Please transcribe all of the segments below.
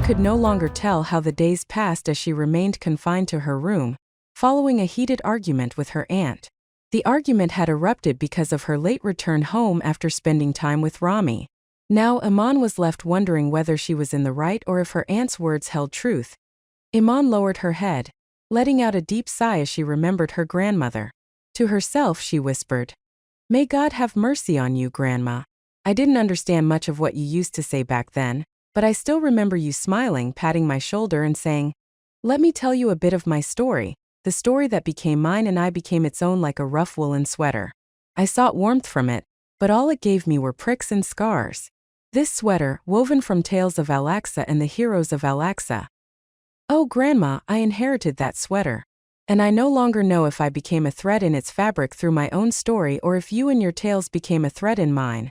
could no longer tell how the days passed as she remained confined to her room, following a heated argument with her aunt. The argument had erupted because of her late return home after spending time with Rami. Now Iman was left wondering whether she was in the right or if her aunt's words held truth. Iman lowered her head, letting out a deep sigh as she remembered her grandmother. To herself she whispered, "May God have mercy on you, Grandma. I didn't understand much of what you used to say back then, but I still remember you smiling, patting my shoulder and saying, 'Let me tell you a bit of my story, the story that became mine and I became its own like a rough woolen sweater. I sought warmth from it, but all it gave me were pricks and scars. This sweater, woven from tales of Al-Aqsa and the heroes of Al-Aqsa. Oh, Grandma, I inherited that sweater. And I no longer know if I became a thread in its fabric through my own story or if you and your tales became a thread in mine.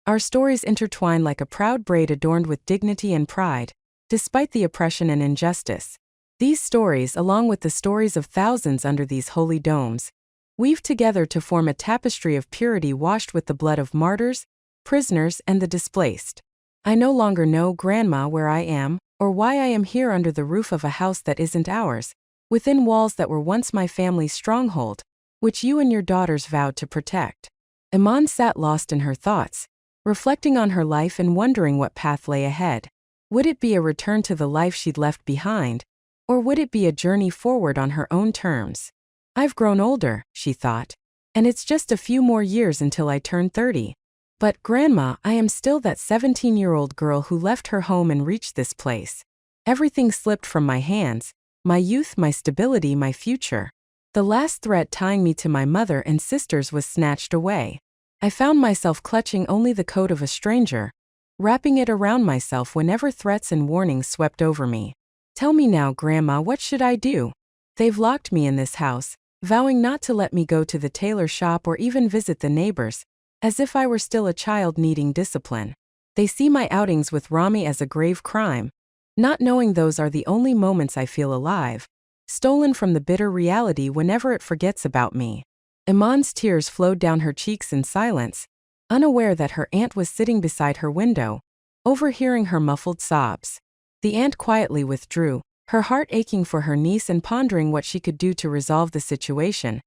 Our stories intertwine like a proud braid adorned with dignity and pride, despite the oppression and injustice. These stories, along with the stories of thousands under these holy domes, weave together to form a tapestry of purity washed with the blood of martyrs, prisoners, and the displaced. I no longer know, Grandma, where I am, or why I am here under the roof of a house that isn't ours, within walls that were once my family's stronghold, which you and your daughters vowed to protect." Iman sat lost in her thoughts, reflecting on her life and wondering what path lay ahead. Would it be a return to the life she'd left behind, or would it be a journey forward on her own terms? I've grown older, she thought, and it's just a few more years until I turn 30. But, Grandma, I am still that 17-year-old girl who left her home and reached this place. Everything slipped from my hands, my youth, my stability, my future. The last thread tying me to my mother and sisters was snatched away. I found myself clutching only the coat of a stranger, wrapping it around myself whenever threats and warnings swept over me. Tell me now, Grandma, what should I do? They've locked me in this house, vowing not to let me go to the tailor shop or even visit the neighbors, as if I were still a child needing discipline. They see my outings with Rami as a grave crime, not knowing those are the only moments I feel alive, stolen from the bitter reality whenever it forgets about me. Iman's tears flowed down her cheeks in silence, unaware that her aunt was sitting beside her window, overhearing her muffled sobs. The aunt quietly withdrew, her heart aching for her niece and pondering what she could do to resolve the situation.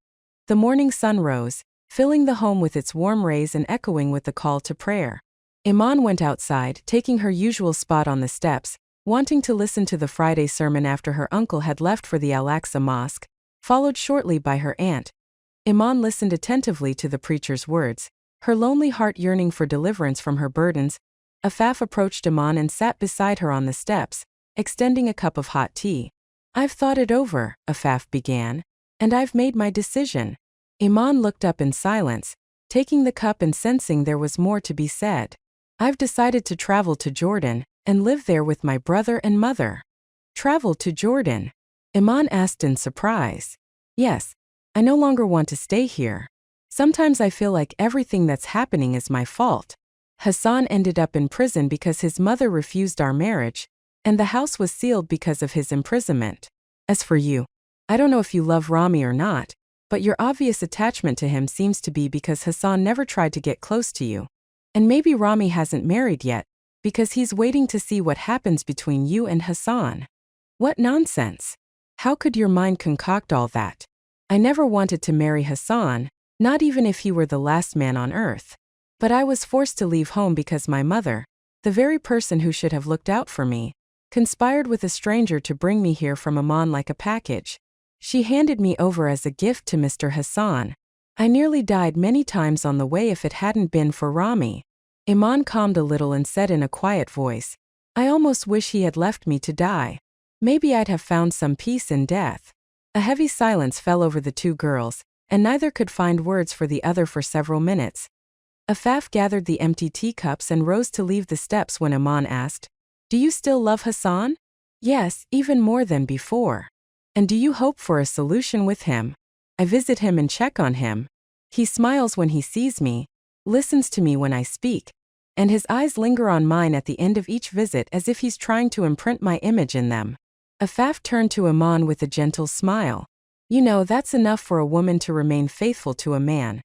The morning sun rose, filling the home with its warm rays and echoing with the call to prayer. Iman went outside, taking her usual spot on the steps, wanting to listen to the Friday sermon after her uncle had left for the Al-Aqsa Mosque, followed shortly by her aunt. Iman listened attentively to the preacher's words, her lonely heart yearning for deliverance from her burdens. Afaf approached Iman and sat beside her on the steps, extending a cup of hot tea. "I've thought it over," Afaf began, "and I've made my decision." Iman looked up in silence, taking the cup and sensing there was more to be said. "I've decided to travel to Jordan, and live there with my brother and mother." "Travel to Jordan?" Iman asked in surprise. "Yes, I no longer want to stay here. Sometimes I feel like everything that's happening is my fault. Hassan ended up in prison because his mother refused our marriage, and the house was sealed because of his imprisonment. As for you, I don't know if you love Rami or not, but your obvious attachment to him seems to be because Hassan never tried to get close to you. And maybe Rami hasn't married yet, because he's waiting to see what happens between you and Hassan." "What nonsense! How could your mind concoct all that? I never wanted to marry Hassan, not even if he were the last man on earth. But I was forced to leave home because my mother, the very person who should have looked out for me, conspired with a stranger to bring me here from Amman like a package. She handed me over as a gift to Mr. Hassan. I nearly died many times on the way if it hadn't been for Rami." Iman calmed a little and said in a quiet voice, "I almost wish he had left me to die. Maybe I'd have found some peace in death." A heavy silence fell over the two girls, and neither could find words for the other for several minutes. Afaf gathered the empty teacups and rose to leave the steps when Iman asked, "Do you still love Hassan?" "Yes, even more than before." "And do you hope for a solution with him?" "I visit him and check on him. He smiles when he sees me, listens to me when I speak, and his eyes linger on mine at the end of each visit as if he's trying to imprint my image in them." Afaf turned to Iman with a gentle smile. "You know, that's enough for a woman to remain faithful to a man.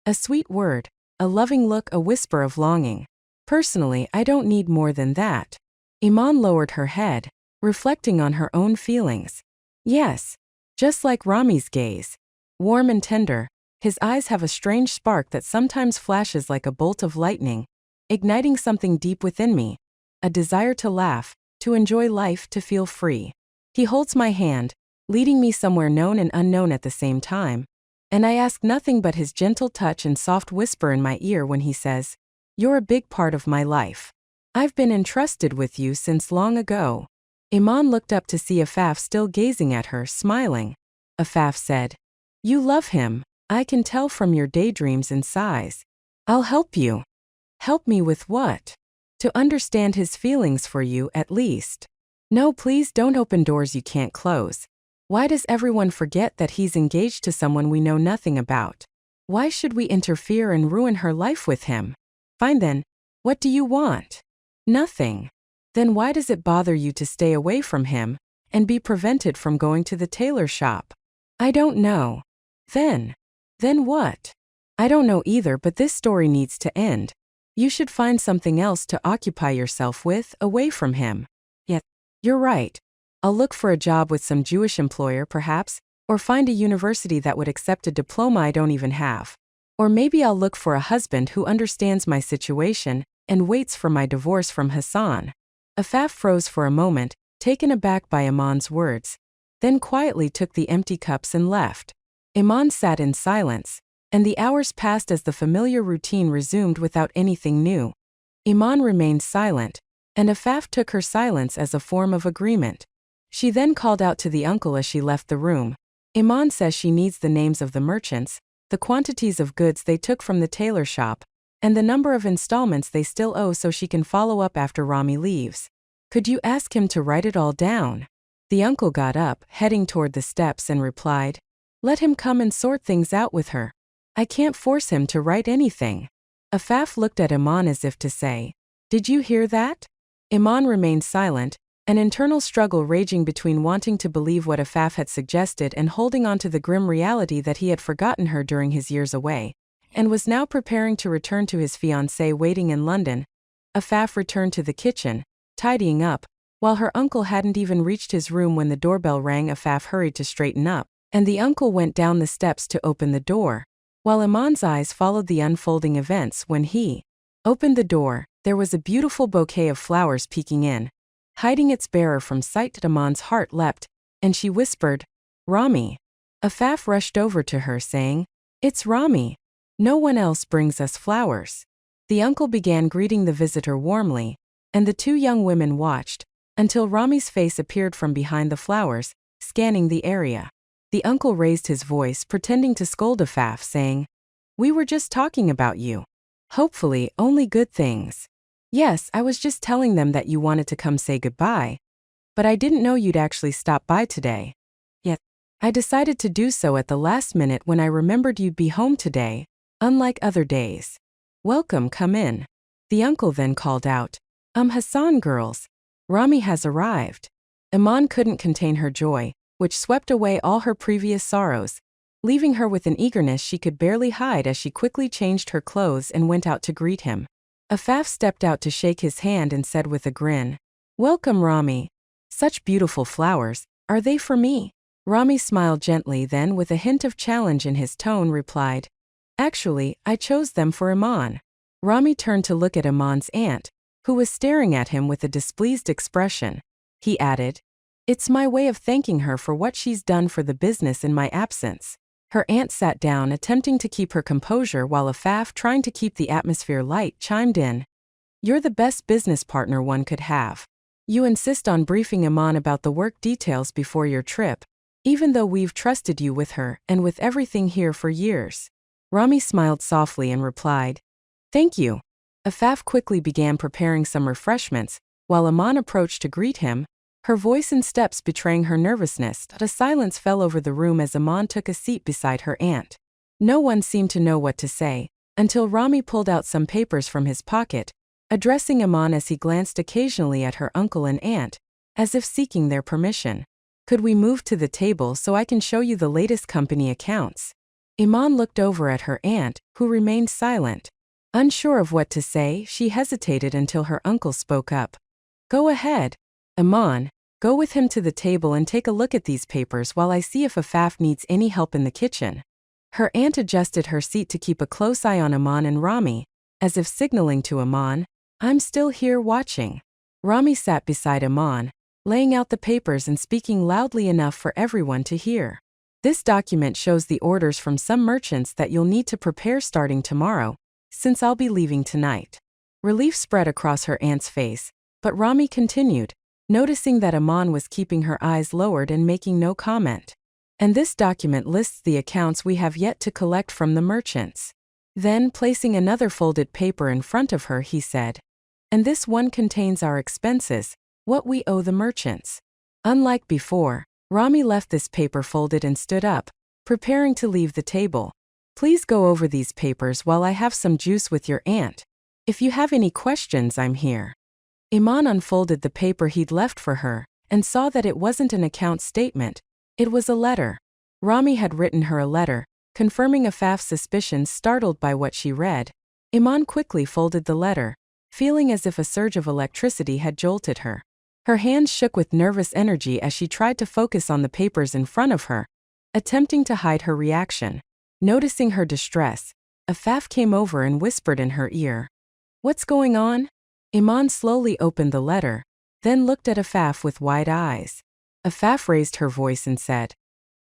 A sweet word, a loving look, a whisper of longing. Personally, I don't need more than that." Iman lowered her head, reflecting on her own feelings. Yes, just like Rami's gaze. Warm and tender, his eyes have a strange spark that sometimes flashes like a bolt of lightning, igniting something deep within me. A desire to laugh, to enjoy life, to feel free. He holds my hand, leading me somewhere known and unknown at the same time. And I ask nothing but his gentle touch and soft whisper in my ear when he says, "You're a big part of my life. I've been entrusted with you since long ago." Iman looked up to see Afaf still gazing at her, smiling. Afaf said, "You love him, I can tell from your daydreams and sighs. I'll help you." "Help me with what?" "To understand his feelings for you, at least." "No, please don't open doors you can't close. Why does everyone forget that he's engaged to someone we know nothing about? Why should we interfere and ruin her life with him?" "Fine then, what do you want?" "Nothing." "Then why does it bother you to stay away from him and be prevented from going to the tailor shop?" "I don't know." Then what?" "I don't know either, but this story needs to end. You should find something else to occupy yourself with, away from him." "Yet, you're right. I'll look for a job with some Jewish employer perhaps, or find a university that would accept a diploma I don't even have. Or maybe I'll look for a husband who understands my situation and waits for my divorce from Hassan." Afaf froze for a moment, taken aback by Iman's words, then quietly took the empty cups and left. Iman sat in silence, and the hours passed as the familiar routine resumed without anything new. Iman remained silent, and Afaf took her silence as a form of agreement. She then called out to the uncle as she left the room. "Iman says she needs the names of the merchants, the quantities of goods they took from the tailor shop, and the number of installments they still owe so she can follow up after Rami leaves. Could you ask him to write it all down?" The uncle got up, heading toward the steps, and replied, "Let him come and sort things out with her. I can't force him to write anything." Afaf looked at Iman as if to say, "Did you hear that?" Iman remained silent, an internal struggle raging between wanting to believe what Afaf had suggested and holding on to the grim reality that he had forgotten her during his years away, and was now preparing to return to his fiancée waiting in London. Afaf returned to the kitchen, tidying up, while her uncle hadn't even reached his room when the doorbell rang. Afaf hurried to straighten up, and the uncle went down the steps to open the door. While Iman's eyes followed the unfolding events, when he opened the door, there was a beautiful bouquet of flowers peeking in. Hiding its bearer from sight, Iman's heart leapt, and she whispered, "Rami." Afaf rushed over to her, saying, "It's Rami. No one else brings us flowers." The uncle began greeting the visitor warmly, and the two young women watched, until Rami's face appeared from behind the flowers, scanning the area. The uncle raised his voice, pretending to scold Afaf, saying, "We were just talking about you. Hopefully, only good things." "Yes, I was just telling them that you wanted to come say goodbye. But I didn't know you'd actually stop by today. Yet, I decided to do so at the last minute when I remembered you'd be home today, unlike other days. Welcome, come in." The uncle then called out, Hassan girls. Rami has arrived." Iman couldn't contain her joy, which swept away all her previous sorrows, leaving her with an eagerness she could barely hide as she quickly changed her clothes and went out to greet him. Afaf stepped out to shake his hand and said with a grin, "Welcome, Rami. Such beautiful flowers, are they for me?" Rami smiled gently, then with a hint of challenge in his tone replied, "Actually, I chose them for Iman." Rami turned to look at Iman's aunt, who was staring at him with a displeased expression. He added, "It's my way of thanking her for what she's done for the business in my absence." Her aunt sat down, attempting to keep her composure, while Afaf, trying to keep the atmosphere light, chimed in, "You're the best business partner one could have. You insist on briefing Iman about the work details before your trip, even though we've trusted you with her and with everything here for years." Rami smiled softly and replied, "Thank you." Afaf quickly began preparing some refreshments, while Iman approached to greet him, her voice and steps betraying her nervousness. A silence fell over the room as Iman took a seat beside her aunt. No one seemed to know what to say, until Rami pulled out some papers from his pocket, addressing Iman as he glanced occasionally at her uncle and aunt, as if seeking their permission. "Could we move to the table so I can show you the latest company accounts?" Iman looked over at her aunt, who remained silent. Unsure of what to say, she hesitated until her uncle spoke up. Go ahead. Iman, go with him to the table and take a look at these papers while I see if Afaf needs any help in the kitchen. Her aunt adjusted her seat to keep a close eye on Iman and Rami, as if signaling to Iman, I'm still here watching. Rami sat beside Iman, laying out the papers and speaking loudly enough for everyone to hear. This document shows the orders from some merchants that you'll need to prepare starting tomorrow, since I'll be leaving tonight. Relief spread across her aunt's face, but Rami continued, noticing that Iman was keeping her eyes lowered and making no comment. And this document lists the accounts we have yet to collect from the merchants. Then, placing another folded paper in front of her, he said, and this one contains our expenses, what we owe the merchants. Unlike before, Rami left this paper folded and stood up, preparing to leave the table. Please go over these papers while I have some juice with your aunt. If you have any questions, I'm here. Iman unfolded the paper he'd left for her, and saw that it wasn't an account statement, it was a letter. Rami had written her a letter, confirming Afaf's suspicions. Startled by what she read, Iman quickly folded the letter, feeling as if a surge of electricity had jolted her. Her hands shook with nervous energy as she tried to focus on the papers in front of her, attempting to hide her reaction. Noticing her distress, Afaf came over and whispered in her ear, What's going on? Iman slowly opened the letter, then looked at Afaf with wide eyes. Afaf raised her voice and said,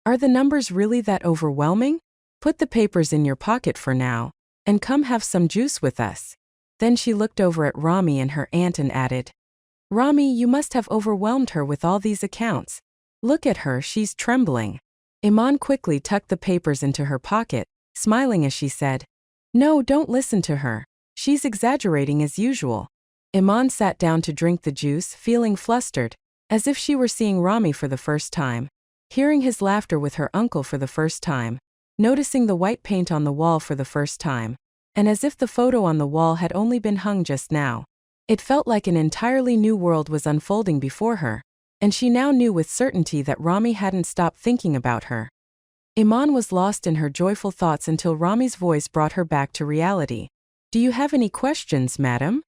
Are the numbers really that overwhelming? Put the papers in your pocket for now, and come have some juice with us. Then she looked over at Rami and her aunt and added, Rami, you must have overwhelmed her with all these accounts. Look at her, she's trembling. Iman quickly tucked the papers into her pocket, smiling as she said, No, don't listen to her. She's exaggerating as usual. Iman sat down to drink the juice, feeling flustered, as if she were seeing Rami for the first time, hearing his laughter with her uncle for the first time, noticing the white paint on the wall for the first time, and as if the photo on the wall had only been hung just now. It felt like an entirely new world was unfolding before her, and she now knew with certainty that Rami hadn't stopped thinking about her. Iman was lost in her joyful thoughts until Rami's voice brought her back to reality. Do you have any questions, madam?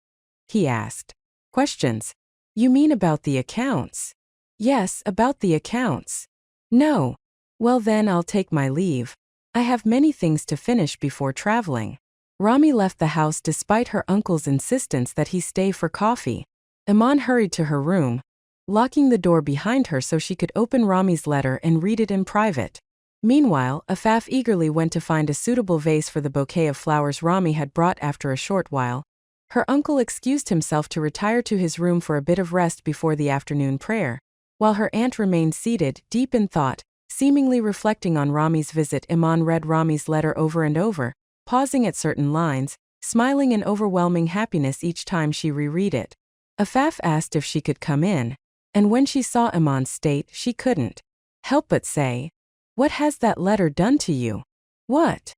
He asked. Questions? You mean about the accounts? Yes, about the accounts. No. Well then I'll take my leave. I have many things to finish before traveling. Rami left the house despite her uncle's insistence that he stay for coffee. Iman hurried to her room, locking the door behind her so she could open Rami's letter and read it in private. Meanwhile, Afaf eagerly went to find a suitable vase for the bouquet of flowers Rami had brought. After a short while, her uncle excused himself to retire to his room for a bit of rest before the afternoon prayer, while her aunt remained seated, deep in thought, seemingly reflecting on Rami's visit. Iman read Rami's letter over and over, pausing at certain lines, smiling in overwhelming happiness each time she reread it. Afaf asked if she could come in, and when she saw Iman's state, she couldn't help but say, What has that letter done to you? What?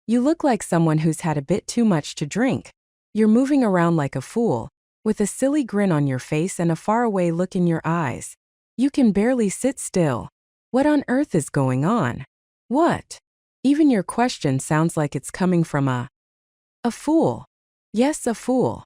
You look like someone who's had a bit too much to drink. You're moving around like a fool, with a silly grin on your face and a faraway look in your eyes. You can barely sit still. What on earth is going on? What? Even your question sounds like it's coming from a fool. Yes, a fool.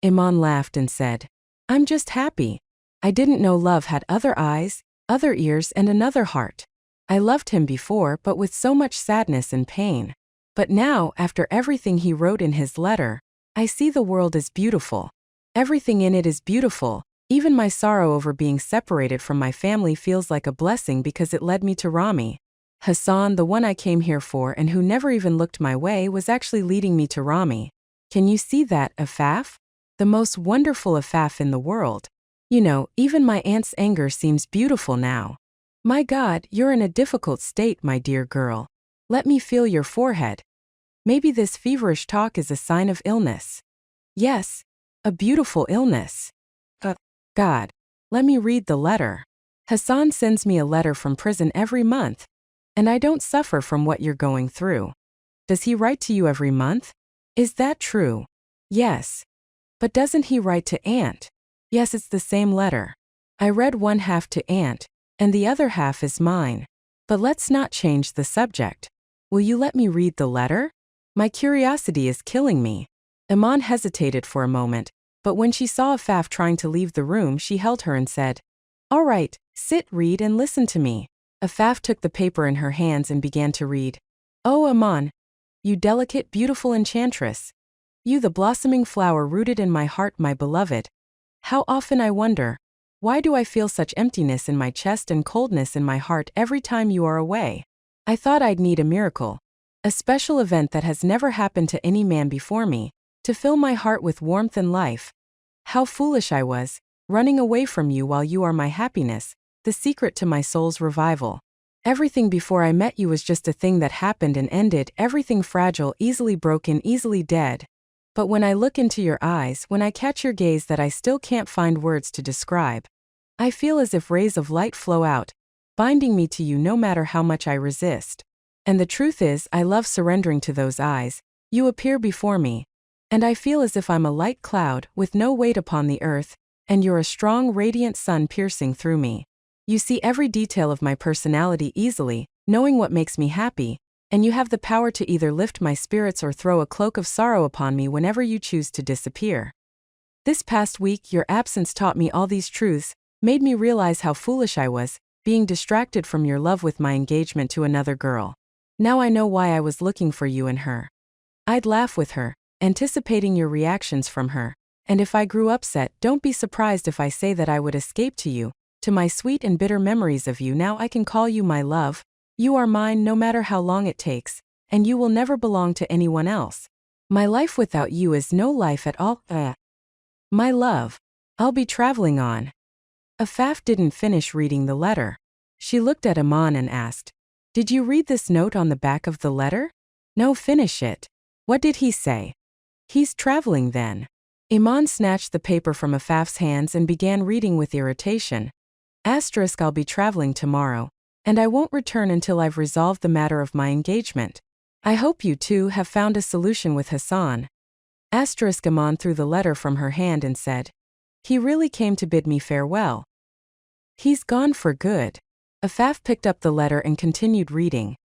Iman laughed and said, I'm just happy. I didn't know love had other eyes, other ears and another heart. I loved him before, but with so much sadness and pain. But now, after everything he wrote in his letter, I see the world as beautiful. Everything in it is beautiful. Even my sorrow over being separated from my family feels like a blessing because it led me to Rami. Hassan, the one I came here for and who never even looked my way, was actually leading me to Rami. Can you see that, Afaf? The most wonderful Afaf in the world. You know, even my aunt's anger seems beautiful now. My God, you're in a difficult state, my dear girl. Let me feel your forehead. Maybe this feverish talk is a sign of illness. Yes, a beautiful illness. God, let me read the letter. Hassan sends me a letter from prison every month, and I don't suffer from what you're going through. Does he write to you every month? Is that true? Yes. But doesn't he write to Aunt? Yes, it's the same letter. I read one half to Aunt, and the other half is mine. But let's not change the subject. Will you let me read the letter? My curiosity is killing me. Iman hesitated for a moment, But when she saw Afaf trying to leave the room, she held her and said, "All right, sit, read and listen to me." Afaf took the paper in her hands and began to read. "Oh Aman, you delicate, beautiful enchantress. You the blossoming flower rooted in my heart, my beloved. How often I wonder, why do I feel such emptiness in my chest and coldness in my heart every time you are away? I thought I'd need a miracle, a special event that has never happened to any man before me, to fill my heart with warmth and life. How foolish I was, running away from you while you are my happiness, the secret to my soul's revival. Everything before I met you was just a thing that happened and ended, everything fragile, easily broken, easily dead. But when I look into your eyes, when I catch your gaze that I still can't find words to describe, I feel as if rays of light flow out, binding me to you no matter how much I resist. And the truth is, I love surrendering to those eyes. You appear before me, and I feel as if I'm a light cloud with no weight upon the earth, and you're a strong, radiant sun piercing through me. You see every detail of my personality easily, knowing what makes me happy, and you have the power to either lift my spirits or throw a cloak of sorrow upon me whenever you choose to disappear. This past week, your absence taught me all these truths, made me realize how foolish I was, being distracted from your love with my engagement to another girl. Now I know why I was looking for you in her. I'd laugh with her, anticipating your reactions from her, and if I grew upset, don't be surprised if I say that I would escape to you, to my sweet and bitter memories of you. Now I can call you my love. You are mine no matter how long it takes, and you will never belong to anyone else. My life without you is no life at all. My love, I'll be traveling on." Afaf didn't finish reading the letter. She looked at Aman and asked, "Did you read this note on the back of the letter?" "No, finish it. What did he say?" "He's traveling then." Iman snatched the paper from Afaf's hands and began reading with irritation. I'll be traveling tomorrow, and I won't return until I've resolved the matter of my engagement. I hope you two have found a solution with Hassan. Aman threw the letter from her hand and said, "He really came to bid me farewell. He's gone for good." Afaf picked up the letter and continued reading.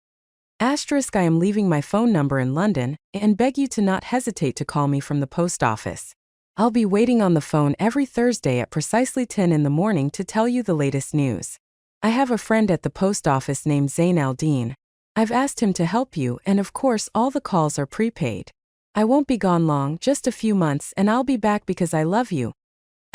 I am leaving my phone number in London and beg you to not hesitate to call me from the post office. I'll be waiting on the phone every Thursday at precisely 10 in the morning to tell you the latest news. I have a friend at the post office named Zain al-Din. I've asked him to help you, and of course all the calls are prepaid. I won't be gone long, just a few months, and I'll be back because I love you.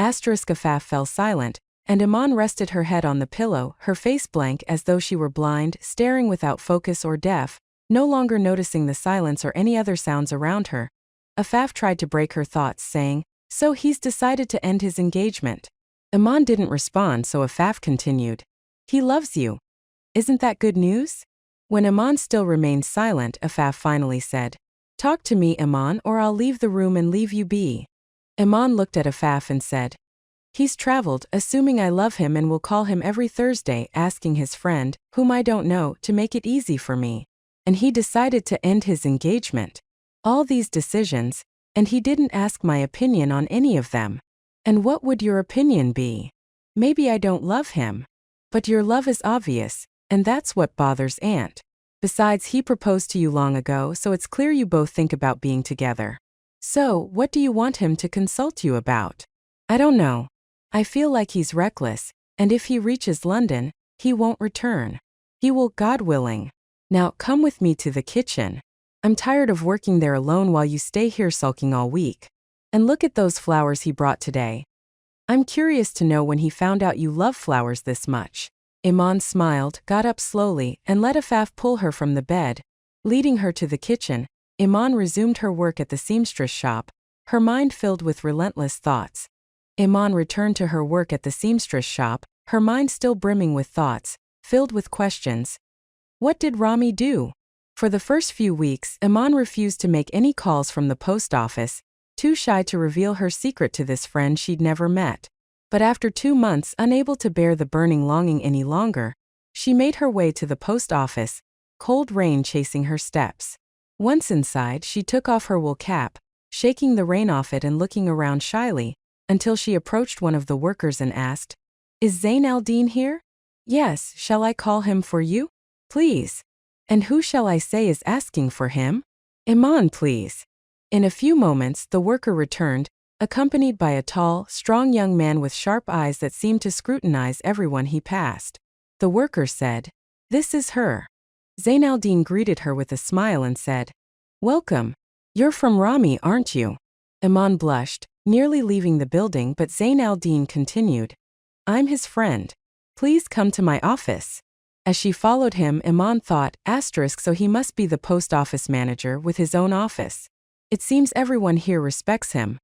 Afaf fell silent, and Iman rested her head on the pillow, her face blank as though she were blind, staring without focus or deaf, no longer noticing the silence or any other sounds around her. Afaf tried to break her thoughts, saying, "So he's decided to end his engagement." Iman didn't respond, so Afaf continued, "He loves you. Isn't that good news?" When Iman still remained silent, Afaf finally said, "Talk to me, Iman, or I'll leave the room and leave you be." Iman looked at Afaf and said, "He's traveled, assuming I love him, and will call him every Thursday, asking his friend, whom I don't know, to make it easy for me. And he decided to end his engagement. All these decisions, and he didn't ask my opinion on any of them. And what would your opinion be? Maybe I don't love him. But your love is obvious, and that's what bothers Aunt. Besides, he proposed to you long ago, so it's clear you both think about being together. So, what do you want him to consult you about?" "I don't know. I feel like he's reckless, and if he reaches London, he won't return. He will, God willing. Now, come with me to the kitchen. I'm tired of working there alone while you stay here sulking all week. And look at those flowers he brought today. I'm curious to know when he found out you love flowers this much." Iman smiled, got up slowly, and let Afaf pull her from the bed. Leading her to the kitchen, Iman resumed her work at the seamstress shop, her mind filled with relentless thoughts. Iman returned to her work at the seamstress shop, her mind still brimming with thoughts, filled with questions. What did Rami do? For the first few weeks, Iman refused to make any calls from the post office, too shy to reveal her secret to this friend she'd never met. But after 2 months, unable to bear the burning longing any longer, she made her way to the post office, cold rain chasing her steps. Once inside, she took off her wool cap, shaking the rain off it and looking around shyly, until she approached one of the workers and asked, "Is Zain al-Din here?" "Yes, shall I call him for you?" "Please." "And who shall I say is asking for him?" "Iman, please." In a few moments, the worker returned, accompanied by a tall, strong young man with sharp eyes that seemed to scrutinize everyone he passed. The worker said, "This is her." Zain al-Din greeted her with a smile and said, "Welcome. You're from Rami, aren't you?" Iman blushed, nearly leaving the building, but Zain al-Din continued, "I'm his friend. Please come to my office." As she followed him, Iman thought, so he must be the post office manager with his own office. It seems everyone here respects him.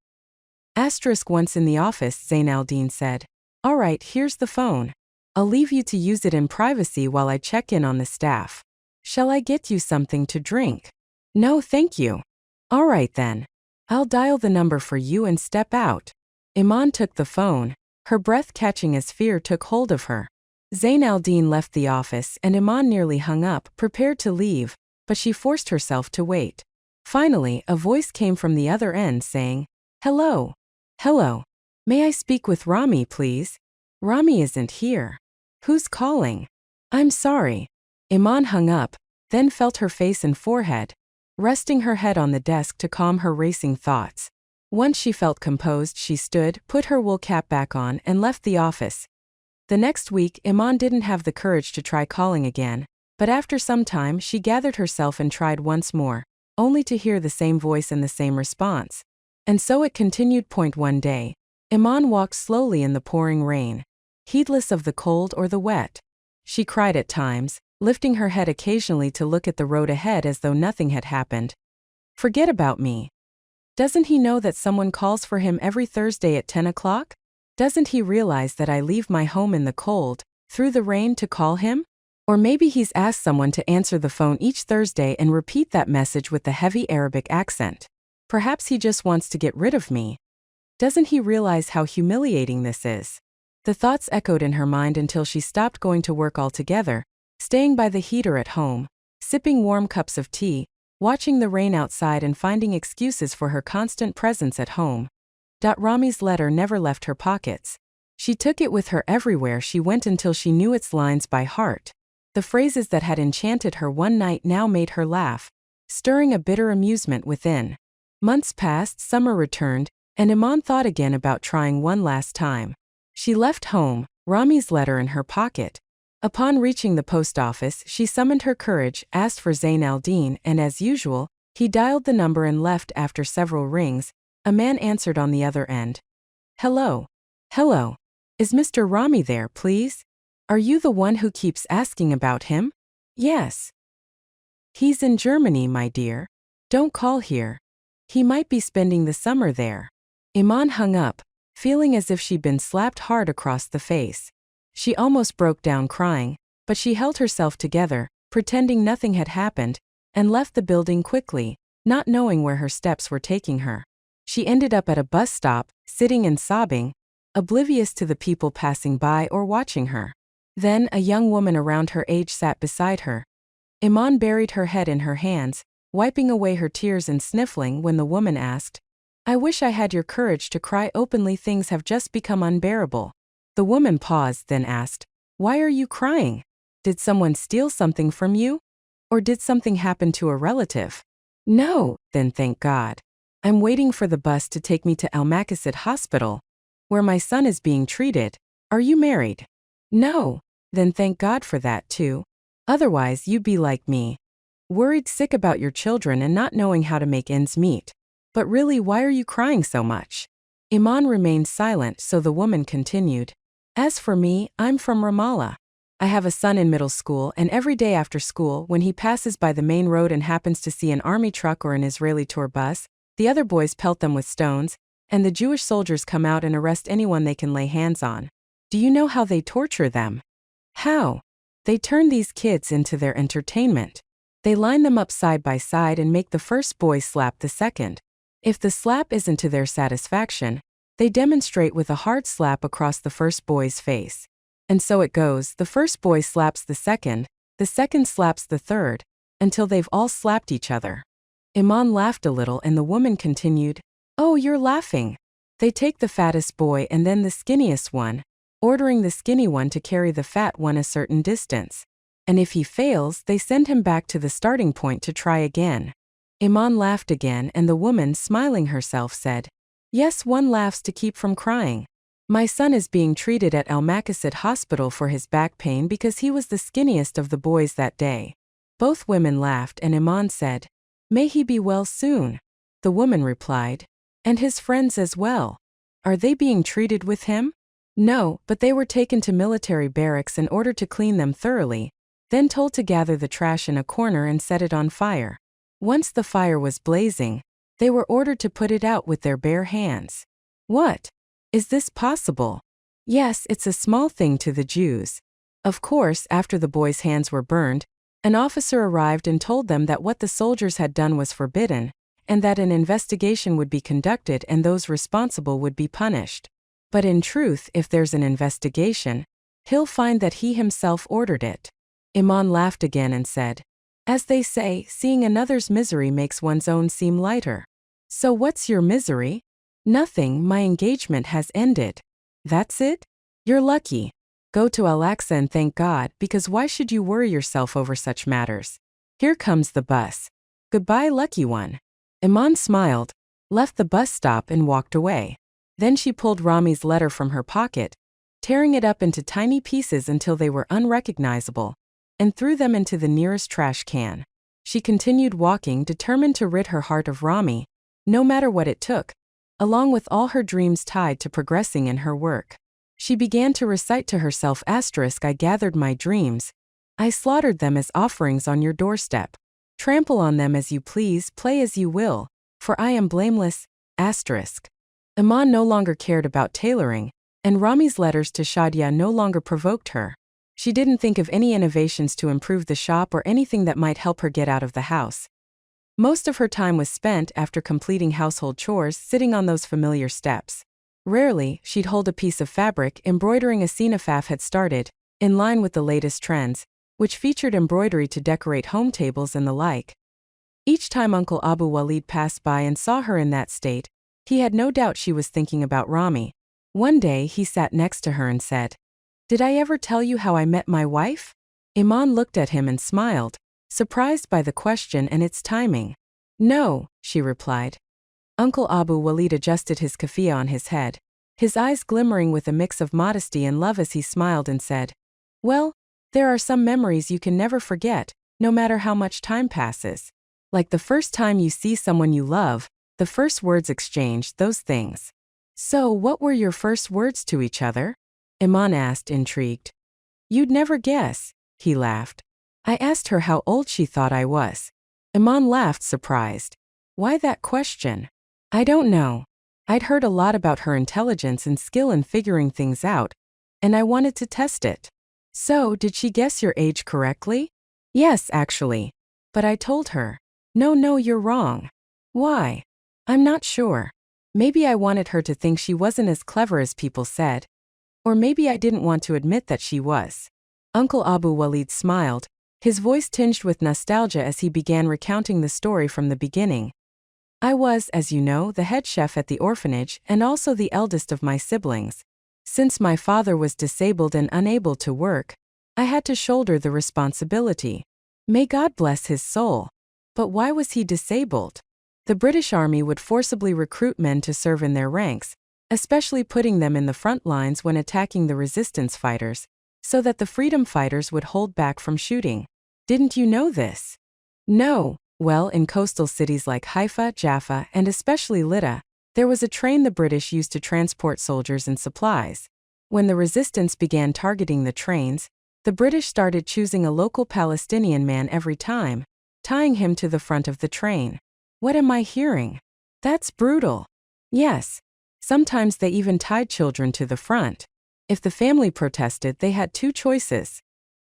Once in the office, Zain al-Din said, "All right, here's the phone. I'll leave you to use it in privacy while I check in on the staff. Shall I get you something to drink?" "No, thank you." "All right then. I'll dial the number for you and step out." Iman took the phone, her breath catching as fear took hold of her. Zain al-Din left the office and Iman nearly hung up, prepared to leave, but she forced herself to wait. Finally, a voice came from the other end saying, "Hello. Hello. May I speak with Rami, please? Rami isn't here." "Who's calling?" "I'm sorry." Iman hung up, then felt her face and forehead, resting her head on the desk to calm her racing thoughts. Once she felt composed, she stood, put her wool cap back on, and left the office. The next week, Iman didn't have the courage to try calling again, but after some time she gathered herself and tried once more, only to hear the same voice and the same response. And so it continued. One day, Iman walked slowly in the pouring rain, heedless of the cold or the wet. She cried at times, lifting her head occasionally to look at the road ahead as though nothing had happened. Forget about me. Doesn't he know that someone calls for him every Thursday at 10 o'clock? Doesn't he realize that I leave my home in the cold, through the rain to call him? Or maybe he's asked someone to answer the phone each Thursday and repeat that message with the heavy Arabic accent. Perhaps he just wants to get rid of me. Doesn't he realize how humiliating this is? The thoughts echoed in her mind until she stopped going to work altogether, staying by the heater at home, sipping warm cups of tea, watching the rain outside and finding excuses for her constant presence at home. Rami's letter never left her pockets. She took it with her everywhere she went until she knew its lines by heart. The phrases that had enchanted her one night now made her laugh, stirring a bitter amusement within. Months passed, summer returned, and Iman thought again about trying one last time. She left home, Rami's letter in her pocket. Upon reaching the post office, she summoned her courage, asked for Zain al-Din, and as usual, he dialed the number and left. After several rings, a man answered on the other end. "Hello. Hello. Is Mr. Rami there, please? Are you the one who keeps asking about him?" "Yes." "He's in Germany, my dear. Don't call here. He might be spending the summer there." Iman hung up, feeling as if she'd been slapped hard across the face. She almost broke down crying, but she held herself together, pretending nothing had happened, and left the building quickly, not knowing where her steps were taking her. She ended up at a bus stop, sitting and sobbing, oblivious to the people passing by or watching her. Then a young woman around her age sat beside her. Iman buried her head in her hands, wiping away her tears and sniffling when the woman asked, "I wish I had your courage to cry openly. Things have just become unbearable." The woman paused, then asked, "Why are you crying? Did someone steal something from you? Or did something happen to a relative?" "No." "Then thank God. I'm waiting for the bus to take me to Al Maqasid Hospital, where my son is being treated. Are you married?" "No." "Then thank God for that too. Otherwise you'd be like me, worried sick about your children and not knowing how to make ends meet. But really, why are you crying so much?" Iman remained silent, so the woman continued. "As for me, I'm from Ramallah. I have a son in middle school, and every day after school, when he passes by the main road and happens to see an army truck or an Israeli tour bus, the other boys pelt them with stones, and the Jewish soldiers come out and arrest anyone they can lay hands on. Do you know how they torture them?" "How?" "They turn these kids into their entertainment. They line them up side by side and make the first boy slap the second. If the slap isn't to their satisfaction, they demonstrate with a hard slap across the first boy's face. And so it goes, the first boy slaps the second slaps the third, until they've all slapped each other." Iman laughed a little and the woman continued, "Oh, you're laughing. They take the fattest boy and then the skinniest one, ordering the skinny one to carry the fat one a certain distance. And if he fails, they send him back to the starting point to try again." Iman laughed again and the woman, smiling herself, said, Yes, one laughs to keep from crying. My son is being treated at Al Maqasid Hospital for his back pain because he was the skinniest of the boys that day. Both women laughed and Iman said, "May he be well soon." The woman replied, "And his friends as well. Are they being treated with him?" "No, but they were taken to military barracks in order to clean them thoroughly, then told to gather the trash in a corner and set it on fire. Once the fire was blazing, they were ordered to put it out with their bare hands." "What? Is this possible?" "Yes, it's a small thing to the Jews." Of course, after the boys' hands were burned, an officer arrived and told them that what the soldiers had done was forbidden, and that an investigation would be conducted and those responsible would be punished. But in truth, if there's an investigation, he'll find that he himself ordered it. Iman laughed again and said, "As they say, seeing another's misery makes one's own seem lighter. So what's your misery?" "Nothing, my engagement has ended." "That's it? You're lucky. Go to Al-Aqsa and thank God, because why should you worry yourself over such matters? Here comes the bus. Goodbye, lucky one." Iman smiled, left the bus stop and walked away. Then she pulled Rami's letter from her pocket, tearing it up into tiny pieces until they were unrecognizable, and threw them into the nearest trash can. She continued walking, determined to rid her heart of Rami, no matter what it took, along with all her dreams tied to progressing in her work. She began to recite to herself, "I gathered my dreams. I slaughtered them as offerings on your doorstep. Trample on them as you please, play as you will, for I am blameless." Iman no longer cared about tailoring, and Rami's letters to Shadia no longer provoked her. She didn't think of any innovations to improve the shop or anything that might help her get out of the house. Most of her time was spent, after completing household chores, sitting on those familiar steps. Rarely, she'd hold a piece of fabric embroidering a sinafaf had started, in line with the latest trends, which featured embroidery to decorate home tables and the like. Each time Uncle Abu Walid passed by and saw her in that state, he had no doubt she was thinking about Rami. One day he sat next to her and said, "Did I ever tell you how I met my wife?" Iman looked at him and smiled, surprised by the question and its timing. "No," she replied. Uncle Abu Walid adjusted his keffiyeh on his head, his eyes glimmering with a mix of modesty and love as he smiled and said, "Well, there are some memories you can never forget, no matter how much time passes. Like the first time you see someone you love, the first words exchanged, those things." "So, what were your first words to each other?" Iman asked, intrigued. "You'd never guess," he laughed. I asked her how old she thought I was. Iman laughed, surprised. "Why that question?" "I don't know. I'd heard a lot about her intelligence and skill in figuring things out, and I wanted to test it." "So, did she guess your age correctly?" "Yes, actually. But I told her, No, you're wrong." "Why?" "I'm not sure. Maybe I wanted her to think she wasn't as clever as people said. Or maybe I didn't want to admit that she was." Uncle Abu Walid smiled, his voice tinged with nostalgia as he began recounting the story from the beginning. "I was, as you know, the head chef at the orphanage and also the eldest of my siblings. Since my father was disabled and unable to work, I had to shoulder the responsibility. May God bless his soul. But why was he disabled? The British Army would forcibly recruit men to serve in their ranks, especially putting them in the front lines when attacking the resistance fighters, so that the freedom fighters would hold back from shooting. Didn't you know this?" "No." "Well, in coastal cities like Haifa, Jaffa, and especially Lydda, there was a train the British used to transport soldiers and supplies. When the resistance began targeting the trains, the British started choosing a local Palestinian man every time, tying him to the front of the train." "What am I hearing? That's brutal." "Yes. Sometimes they even tied children to the front. If the family protested, they had two choices.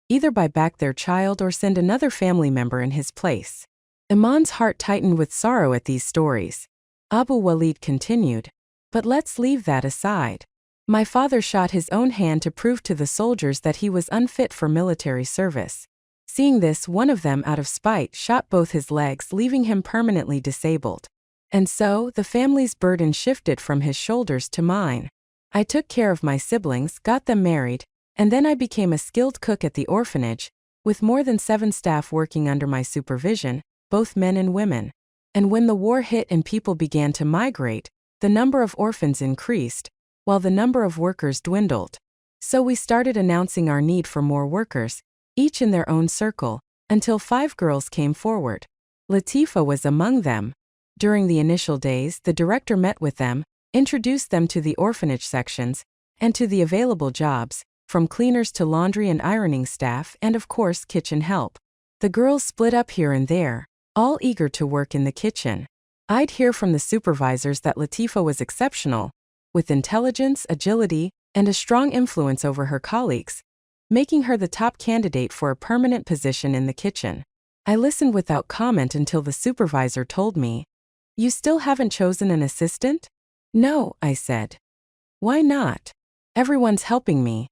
Either buy back their child or send another family member in his place." Iman's heart tightened with sorrow at these stories. Abu Walid continued, "But let's leave that aside. My father shot his own hand to prove to the soldiers that he was unfit for military service. Seeing this, one of them, out of spite, shot both his legs, leaving him permanently disabled. And so, the family's burden shifted from his shoulders to mine. I took care of my siblings, got them married, and then I became a skilled cook at the orphanage, with more than 7 staff working under my supervision, both men and women. And when the war hit and people began to migrate, The number of orphans increased, while the number of workers dwindled. So we started announcing our need for more workers, each in their own circle, until 5 girls came forward. Latifa was among them. During the initial days, the director met with them, introduced them to the orphanage sections, and to the available jobs, from cleaners to laundry and ironing staff and of course kitchen help. The girls split up here and there, all eager to work in the kitchen. I'd hear from the supervisors that Latifa was exceptional, with intelligence, agility, and a strong influence over her colleagues, making her the top candidate for a permanent position in the kitchen. I listened without comment until the supervisor told me, "You still haven't chosen an assistant?" "No," I said. "Why not?" "Everyone's helping me.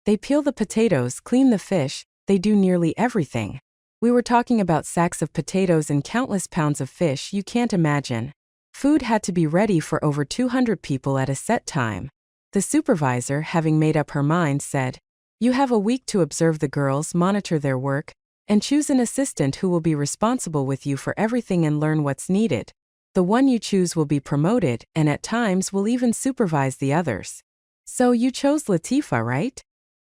They peel the potatoes, clean the fish, they do nearly everything." We were talking about sacks of potatoes and countless pounds of fish you can't imagine. Food had to be ready for over 200 people at a set time. The supervisor, having made up her mind, said, "You have a week to observe the girls, monitor their work, and choose an assistant who will be responsible with you for everything and learn what's needed. The one you choose will be promoted, and at times will even supervise the others." "So you chose Latifa, right?"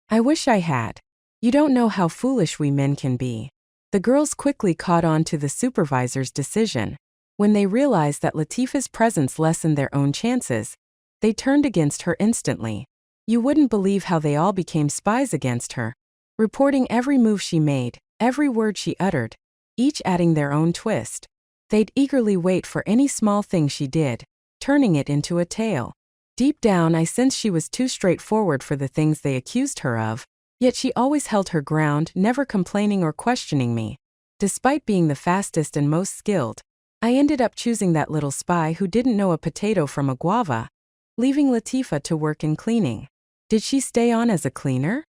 "I wish I had. You don't know how foolish we men can be." The girls quickly caught on to the supervisor's decision. When they realized that Latifa's presence lessened their own chances, they turned against her instantly. You wouldn't believe how they all became spies against her, reporting every move she made, every word she uttered, each adding their own twist. They'd eagerly wait for any small thing she did, turning it into a tale. Deep down I sensed she was too straightforward for the things they accused her of, yet she always held her ground, never complaining or questioning me. Despite being the fastest and most skilled, I ended up choosing that little spy who didn't know a potato from a guava, leaving Latifa to work in cleaning. Did she stay on as a cleaner?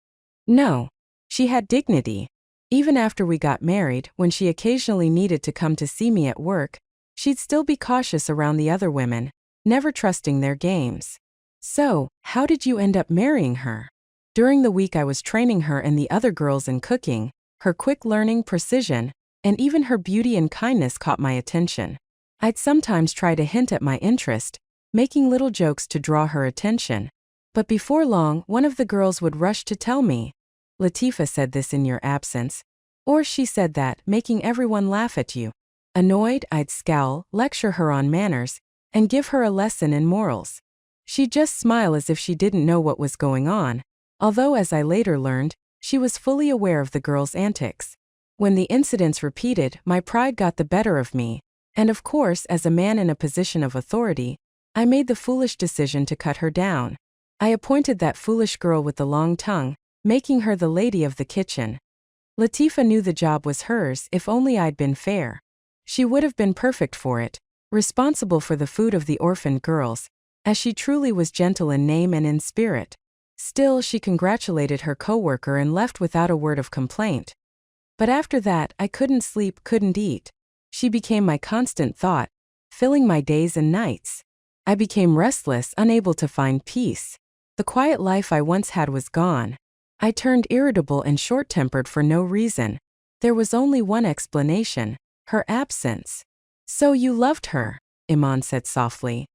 No. She had dignity. Even after we got married, when she occasionally needed to come to see me at work, she'd still be cautious around the other women, never trusting their games. "So, how did you end up marrying her?" During the week I was training her and the other girls in cooking, her quick learning, precision, and even her beauty and kindness caught my attention. I'd sometimes try to hint at my interest, making little jokes to draw her attention. But before long, one of the girls would rush to tell me, "Latifa said this in your absence," or "She said that," making everyone laugh at you. Annoyed, I'd scowl, lecture her on manners, and give her a lesson in morals. She'd just smile as if she didn't know what was going on, although as I later learned, she was fully aware of the girls' antics. When the incidents repeated, my pride got the better of me, and of course, as a man in a position of authority, I made the foolish decision to cut her down. I appointed that foolish girl with the long tongue, making her the lady of the kitchen. Latifa knew the job was hers if only I'd been fair. She would have been perfect for it, responsible for the food of the orphaned girls, as she truly was gentle in name and in spirit. Still, she congratulated her coworker and left without a word of complaint. But after that, I couldn't sleep, couldn't eat. She became my constant thought, filling my days and nights. I became restless, unable to find peace. The quiet life I once had was gone. I turned irritable and short-tempered for no reason. There was only one explanation: her absence. "So you loved her," Iman said softly.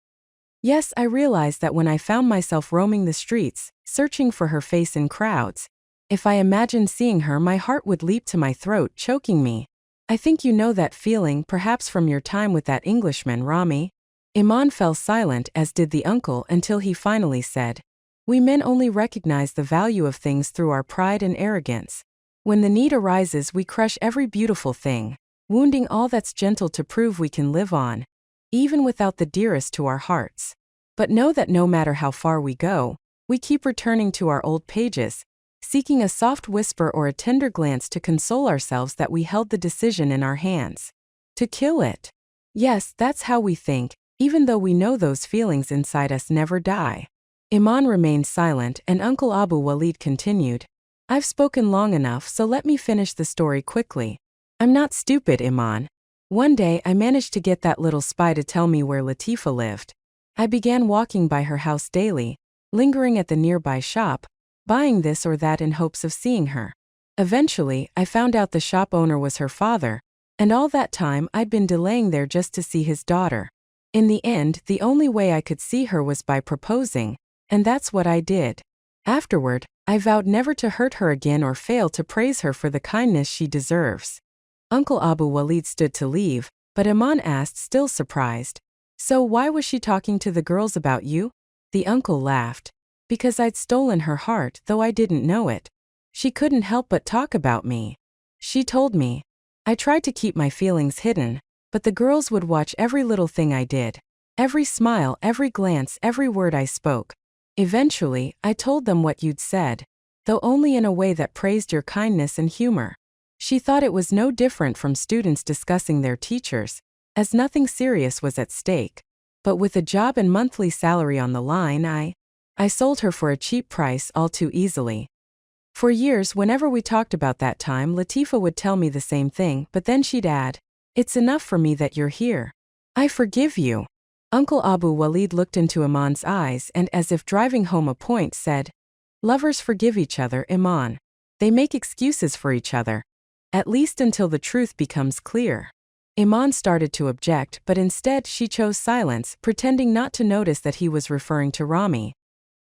Yes, I realized that when I found myself roaming the streets, searching for her face in crowds, if I imagined seeing her, my heart would leap to my throat, choking me. "I think you know that feeling, perhaps from your time with that Englishman, Rami." Iman fell silent, as did the uncle, until he finally said, "We men only recognize the value of things through our pride and arrogance. When the need arises, we crush every beautiful thing, wounding all that's gentle to prove we can live on, even without the dearest to our hearts. But know that no matter how far we go, we keep returning to our old pages, seeking a soft whisper or a tender glance to console ourselves that we held the decision in our hands. To kill it. Yes, that's how we think, even though we know those feelings inside us never die." Iman remained silent, and Uncle Abu Walid continued, "I've spoken long enough, so let me finish the story quickly. I'm not stupid, Iman. One day I managed to get that little spy to tell me where Latifa lived. I began walking by her house daily, lingering at the nearby shop, buying this or that in hopes of seeing her. Eventually, I found out the shop owner was her father, and all that time I'd been delaying there just to see his daughter. In the end, the only way I could see her was by proposing, and that's what I did. Afterward, I vowed never to hurt her again or fail to praise her for the kindness she deserves. Uncle Abu Walid stood to leave, but Iman asked, still surprised, "So why was she talking to the girls about you?" The uncle laughed. "Because I'd stolen her heart, though I didn't know it. She couldn't help but talk about me. She told me. I tried to keep my feelings hidden, but the girls would watch every little thing I did. Every smile, every glance, every word I spoke. Eventually, I told them what you'd said, though only in a way that praised your kindness and humor. She thought it was no different from students discussing their teachers, as nothing serious was at stake. But with a job and monthly salary on the line, I sold her for a cheap price all too easily." For years, whenever we talked about that time, Latifa would tell me the same thing, but then she'd add, "It's enough for me that you're here. I forgive you." Uncle Abu Walid looked into Iman's eyes and, as if driving home a point, said, "Lovers forgive each other, Iman. They make excuses for each other. At least until the truth becomes clear." Iman started to object, but instead she chose silence, pretending not to notice that he was referring to Rami.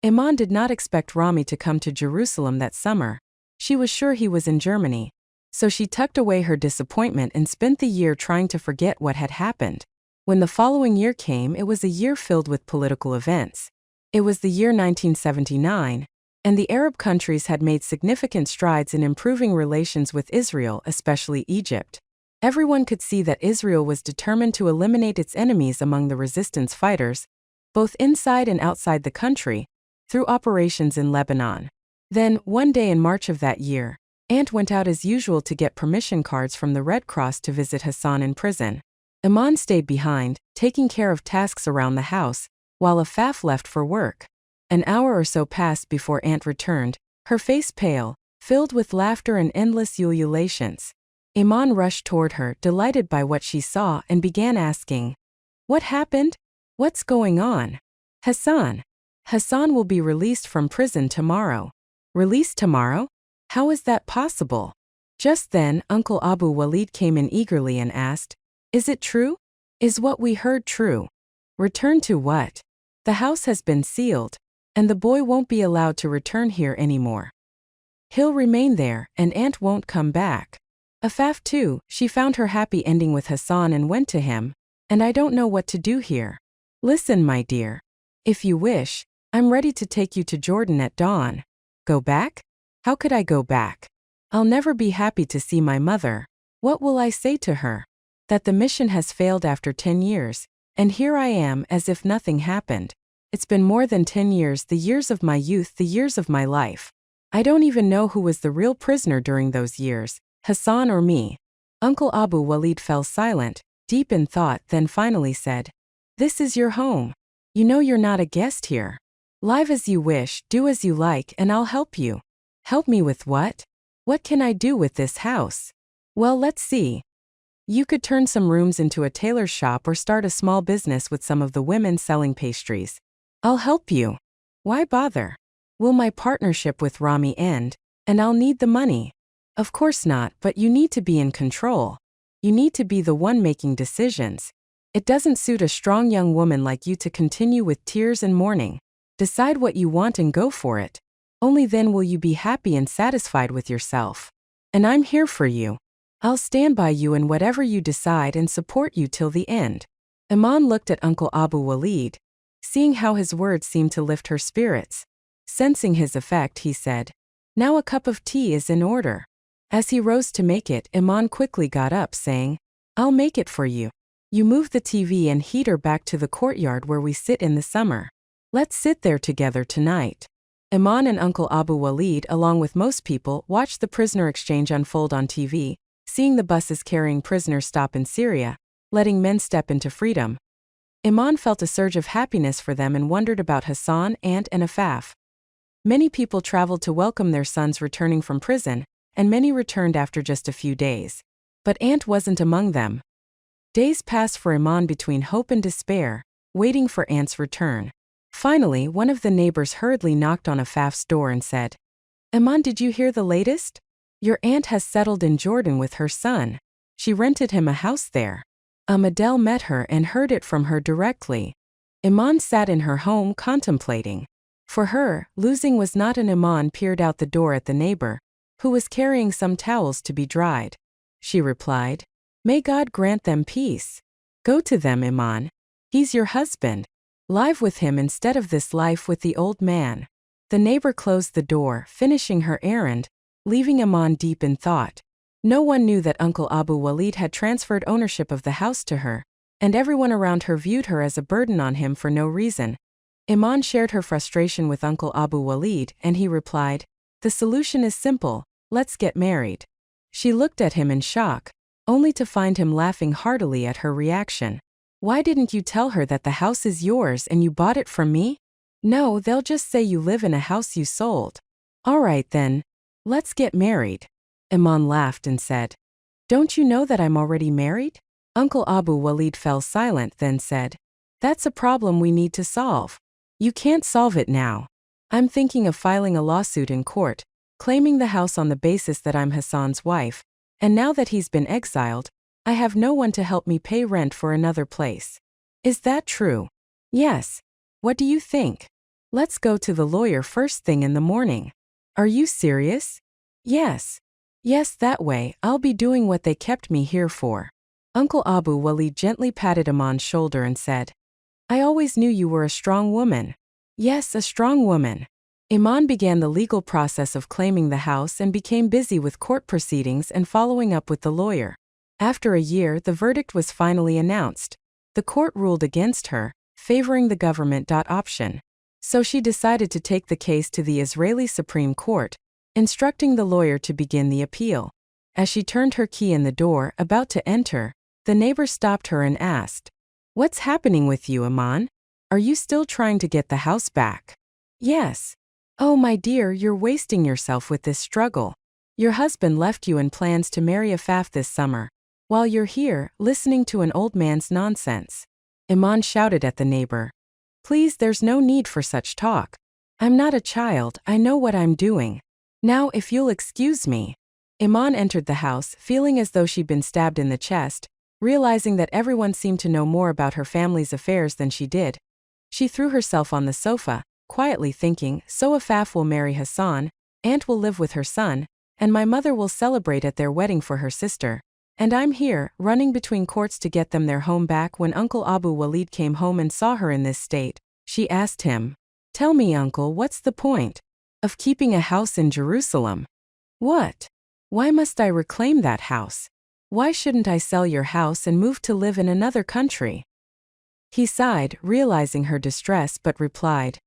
Iman did not expect Rami to come to Jerusalem that summer. She was sure he was in Germany. So she tucked away her disappointment and spent the year trying to forget what had happened. When the following year came, it was a year filled with political events. It was the year 1979, and the Arab countries had made significant strides in improving relations with Israel, especially Egypt. Everyone could see that Israel was determined to eliminate its enemies among the resistance fighters, both inside and outside the country, through operations in Lebanon. Then, one day in March of that year, Aunt went out as usual to get permission cards from the Red Cross to visit Hassan in prison. Iman stayed behind, taking care of tasks around the house, while Afaf left for work. An hour or so passed before Aunt returned, her face pale, filled with laughter and endless ululations. Iman rushed toward her, delighted by what she saw, and began asking, "What happened? What's going on?" "Hassan. Hassan will be released from prison tomorrow." "Released tomorrow? How is that possible?" Just then, Uncle Abu Walid came in eagerly and asked, "Is it true? Is what we heard true?" "Return to what?" "The house has been sealed, and the boy won't be allowed to return here anymore. He'll remain there, and Aunt won't come back. Afaf too, she found her happy ending with Hassan and went to him, and I don't know what to do here. Listen, my dear. If you wish, I'm ready to take you to Jordan at dawn." "Go back? How could I go back? I'll never be happy to see my mother. What will I say to her? That the mission has failed after 10 years, and here I am as if nothing happened. It's been more than 10 years, the years of my youth, the years of my life. I don't even know who was the real prisoner during those years, Hassan or me." Uncle Abu Walid fell silent, deep in thought, then finally said, "This is your home. You know you're not a guest here. Live as you wish, do as you like, and I'll help you." "Help me with what? What can I do with this house?" "Well, let's see. You could turn some rooms into a tailor's shop or start a small business with some of the women selling pastries. I'll help you." "Why bother? Will my partnership with Rami end, and I'll need the money?" "Of course not, but you need to be in control. You need to be the one making decisions. It doesn't suit a strong young woman like you to continue with tears and mourning. Decide what you want and go for it. Only then will you be happy and satisfied with yourself. And I'm here for you. I'll stand by you in whatever you decide and support you till the end." Iman looked at Uncle Abu Walid, seeing how his words seemed to lift her spirits. Sensing his effect, he said, "Now a cup of tea is in order." As he rose to make it, Iman quickly got up, saying, "I'll make it for you. You move the TV and heater back to the courtyard where we sit in the summer. Let's sit there together tonight." Iman and Uncle Abu Walid, along with most people, watched the prisoner exchange unfold on TV, seeing the buses carrying prisoners stop in Syria, letting men step into freedom. Iman felt a surge of happiness for them and wondered about Hassan, Aunt, and Afaf. Many people traveled to welcome their sons returning from prison, and many returned after just a few days. But Aunt wasn't among them. Days passed for Iman between hope and despair, waiting for Aunt's return. Finally, one of the neighbors hurriedly knocked on Afaf's door and said, "Iman, did you hear the latest? Your aunt has settled in Jordan with her son. She rented him a house there." Adele met her and heard it from her directly. Iman sat in her home contemplating. For her, losing was not an Iman peered out the door at the neighbor, who was carrying some towels to be dried. She replied, "May God grant them peace. Go to them, Iman. He's your husband. Live with him instead of this life with the old man." The neighbor closed the door, finishing her errand, leaving Iman deep in thought. No one knew that Uncle Abu Walid had transferred ownership of the house to her, and everyone around her viewed her as a burden on him for no reason. Iman shared her frustration with Uncle Abu Walid, and he replied, "The solution is simple, let's get married." She looked at him in shock, only to find him laughing heartily at her reaction. "Why didn't you tell her that the house is yours and you bought it from me?" "No, they'll just say you live in a house you sold." "All right then, let's get married." Iman laughed and said, "Don't you know that I'm already married?" Uncle Abu Walid fell silent, then said, "That's a problem we need to solve." "You can't solve it now. I'm thinking of filing a lawsuit in court, claiming the house on the basis that I'm Hassan's wife, and now that he's been exiled, I have no one to help me pay rent for another place." "Is that true?" "Yes. What do you think?" "Let's go to the lawyer first thing in the morning." "Are you serious?" "Yes. Yes, that way, I'll be doing what they kept me here for." Uncle Abu Walid gently patted Iman's shoulder and said, "I always knew you were a strong woman." "Yes, a strong woman." Iman began the legal process of claiming the house and became busy with court proceedings and following up with the lawyer. After a year, the verdict was finally announced. The court ruled against her, favoring the government option. So she decided to take the case to the Israeli Supreme Court, instructing the lawyer to begin the appeal. As she turned her key in the door, about to enter, the neighbor stopped her and asked, "What's happening with you, Iman? Are you still trying to get the house back?" "Yes." "Oh, my dear, you're wasting yourself with this struggle. Your husband left you and plans to marry Afaf this summer, while you're here, listening to an old man's nonsense." Iman shouted at the neighbor, "Please, there's no need for such talk. I'm not a child, I know what I'm doing. Now, if you'll excuse me." Iman entered the house, feeling as though she'd been stabbed in the chest, realizing that everyone seemed to know more about her family's affairs than she did. She threw herself on the sofa, quietly thinking, "So Afaf will marry Hassan, Aunt will live with her son, and my mother will celebrate at their wedding for her sister. And I'm here, running between courts to get them their home back." When Uncle Abu Walid came home and saw her in this state, she asked him, "Tell me, uncle, what's the point of keeping a house in Jerusalem?" "What? Why must I reclaim that house? Why shouldn't I sell your house and move to live in another country?" He sighed, realizing her distress, but replied,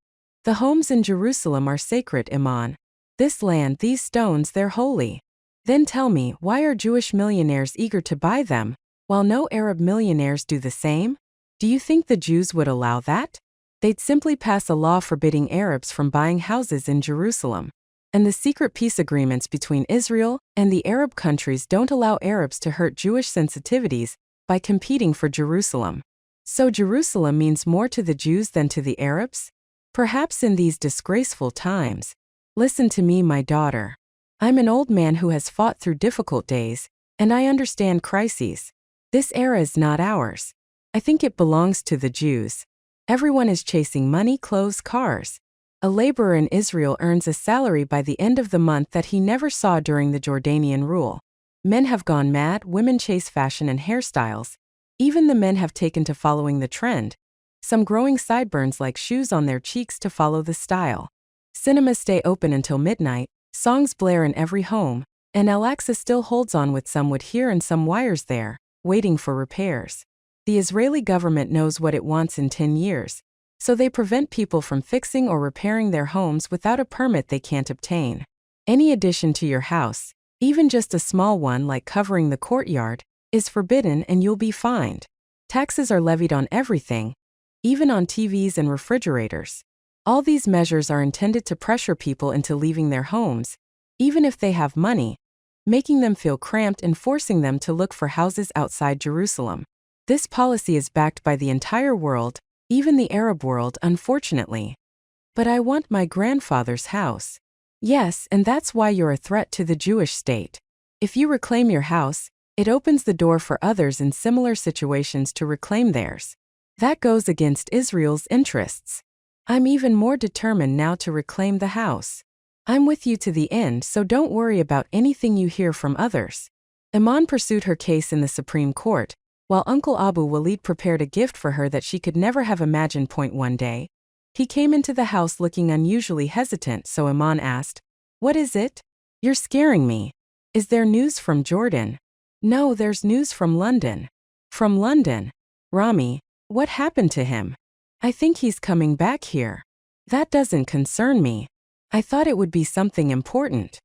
"The homes in Jerusalem are sacred, Iman. This land, these stones, they're holy. Then tell me, why are Jewish millionaires eager to buy them, while no Arab millionaires do the same? Do you think the Jews would allow that? They'd simply pass a law forbidding Arabs from buying houses in Jerusalem. And the secret peace agreements between Israel and the Arab countries don't allow Arabs to hurt Jewish sensitivities by competing for Jerusalem. So Jerusalem means more to the Jews than to the Arabs? Perhaps in these disgraceful times. Listen to me, my daughter. I'm an old man who has fought through difficult days, and I understand crises. This era is not ours. I think it belongs to the Jews. Everyone is chasing money, clothes, cars. A laborer in Israel earns a salary by the end of the month that he never saw during the Jordanian rule. Men have gone mad, women chase fashion and hairstyles. Even the men have taken to following the trend, some growing sideburns like shoes on their cheeks to follow the style. Cinemas stay open until midnight, songs blare in every home, and Al-Aqsa still holds on with some wood here and some wires there, waiting for repairs. The Israeli government knows what it wants in 10 years, so they prevent people from fixing or repairing their homes without a permit they can't obtain. Any addition to your house, even just a small one like covering the courtyard, is forbidden and you'll be fined. Taxes are levied on everything, even on TVs and refrigerators. All these measures are intended to pressure people into leaving their homes, even if they have money, making them feel cramped and forcing them to look for houses outside Jerusalem. This policy is backed by the entire world, even the Arab world, unfortunately. "But I want my grandfather's house." "Yes, and that's why you're a threat to the Jewish state. If you reclaim your house, It opens the door for others in similar situations to reclaim theirs. That goes against Israel's interests. I'm even more determined now to reclaim the house. I'm with you to the end, so don't worry about anything you hear from others. Iman pursued her case in the Supreme Court, while Uncle Abu Walid prepared a gift for her that she could never have imagined. One day, he came into the house looking unusually hesitant, so Iman asked, "What is it? You're scaring me. Is there news from Jordan?" "No, there's news from London." "From London? Rami, what happened to him?" "I think he's coming back here." "That doesn't concern me. I thought it would be something important."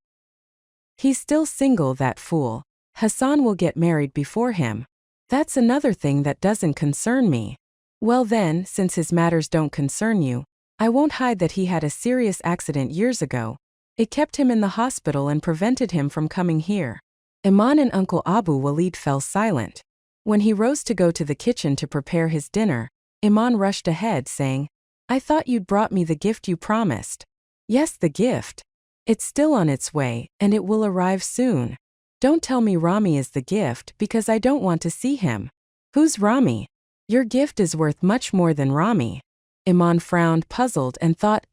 "He's still single, that fool. Hassan will get married before him." "That's another thing that doesn't concern me." "Well then, since his matters don't concern you, I won't hide that he had a serious accident years ago. It kept him in the hospital and prevented him from coming here." Iman and Uncle Abu Walid fell silent. When he rose to go to the kitchen to prepare his dinner, Iman rushed ahead, saying, "I thought you'd brought me the gift you promised." "Yes, the gift. It's still on its way, and it will arrive soon. Don't tell me Rami is the gift, because I don't want to see him." "Who's Rami?" "Your gift is worth much more than Rami." Iman frowned, puzzled, and thought,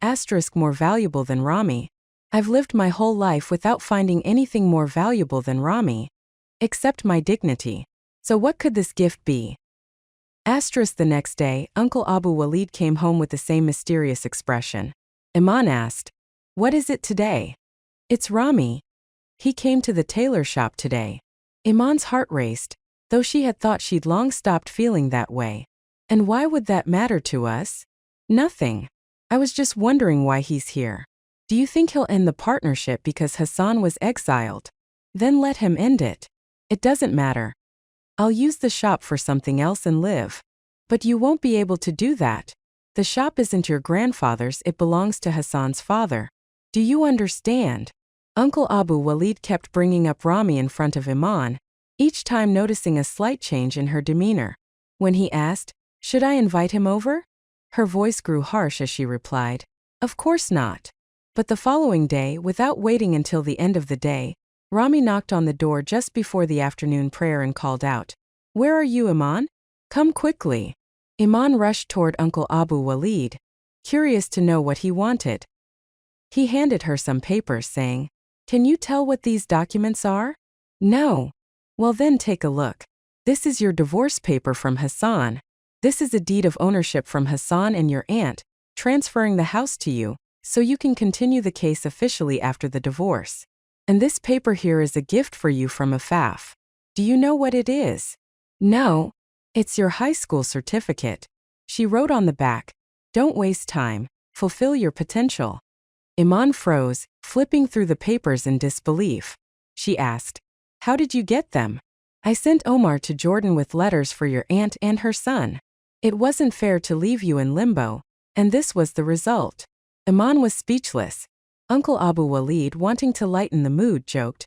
more valuable than Rami. I've lived my whole life without finding anything more valuable than Rami. Except my dignity. So what could this gift be? The next day, Uncle Abu Walid came home with the same mysterious expression. Iman asked, "What is it today?" "It's Rami. He came to the tailor shop today." Iman's heart raced, though she had thought she'd long stopped feeling that way. "And why would that matter to us?" "Nothing. I was just wondering why he's here." "Do you think he'll end the partnership because Hassan was exiled?" "Then let him end it. It doesn't matter. I'll use the shop for something else and live." "But you won't be able to do that. The shop isn't your grandfather's, it belongs to Hassan's father. Do you understand?" Uncle Abu Walid kept bringing up Rami in front of Iman, each time noticing a slight change in her demeanor. When he asked, "Should I invite him over?" her voice grew harsh as she replied, "Of course not." But the following day, without waiting until the end of the day, Rami knocked on the door just before the afternoon prayer and called out, "Where are you, Iman? Come quickly." Iman rushed toward Uncle Abu Walid, curious to know what he wanted. He handed her some papers, saying, "Can you tell what these documents are?" "No." "Well then take a look. This is your divorce paper from Hassan. This is a deed of ownership from Hassan and your aunt, transferring the house to you, so you can continue the case officially after the divorce. And this paper here is a gift for you from Afaf. Do you know what it is?" "No." "It's your high school certificate." She wrote on the back, "Don't waste time, fulfill your potential." Iman froze, flipping through the papers in disbelief. She asked, "How did you get them?" "I sent Omar to Jordan with letters for your aunt and her son. It wasn't fair to leave you in limbo, and this was the result." Iman was speechless. Uncle Abu Walid, wanting to lighten the mood, joked,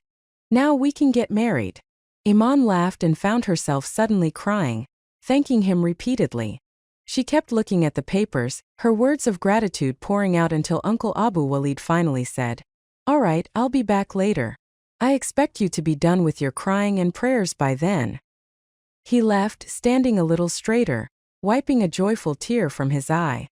"Now we can get married." Iman laughed and found herself suddenly crying, thanking him repeatedly. She kept looking at the papers, her words of gratitude pouring out until Uncle Abu Walid finally said, "All right, I'll be back later. I expect you to be done with your crying and prayers by then." He left, standing a little straighter, wiping a joyful tear from his eye.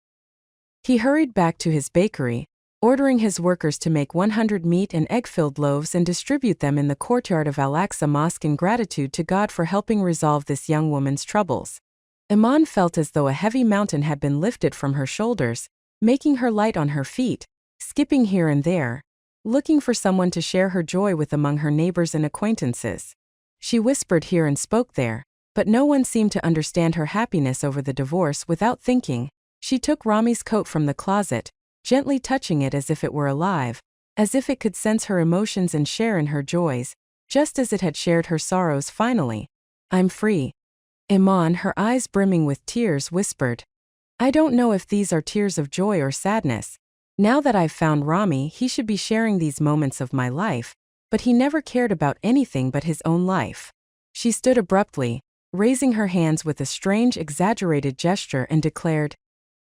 He hurried back to his bakery, ordering his workers to make 100 meat and egg-filled loaves and distribute them in the courtyard of Al-Aqsa Mosque in gratitude to God for helping resolve this young woman's troubles. Iman felt as though a heavy mountain had been lifted from her shoulders, making her light on her feet, skipping here and there, looking for someone to share her joy with among her neighbors and acquaintances. She whispered here and spoke there, but no one seemed to understand her happiness over the divorce. Without thinking, she took Rami's coat from the closet, gently touching it as if it were alive, as if it could sense her emotions and share in her joys, just as it had shared her sorrows. Finally, "I'm free." Iman, her eyes brimming with tears, whispered, "I don't know if these are tears of joy or sadness. Now that I've found Rami, he should be sharing these moments of my life, but he never cared about anything but his own life." She stood abruptly, raising her hands with a strange, exaggerated gesture, and declared,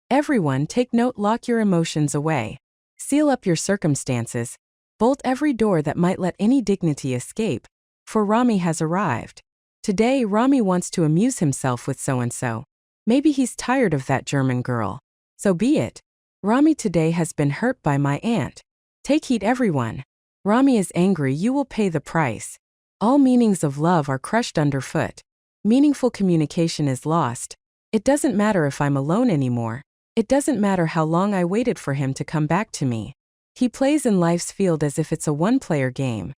"Everyone take note, lock your emotions away. Seal up your circumstances. Bolt every door that might let any dignity escape. for Rami has arrived. Today Rami wants to amuse himself with so-and-so. Maybe he's tired of that German girl. So be it. Rami today has been hurt by my aunt. Take heed everyone. Rami is angry, you will pay the price. All meanings of love are crushed underfoot. Meaningful communication is lost. It doesn't matter if I'm alone anymore. It doesn't matter how long I waited for him to come back to me. He plays in life's field as if it's a one-player game.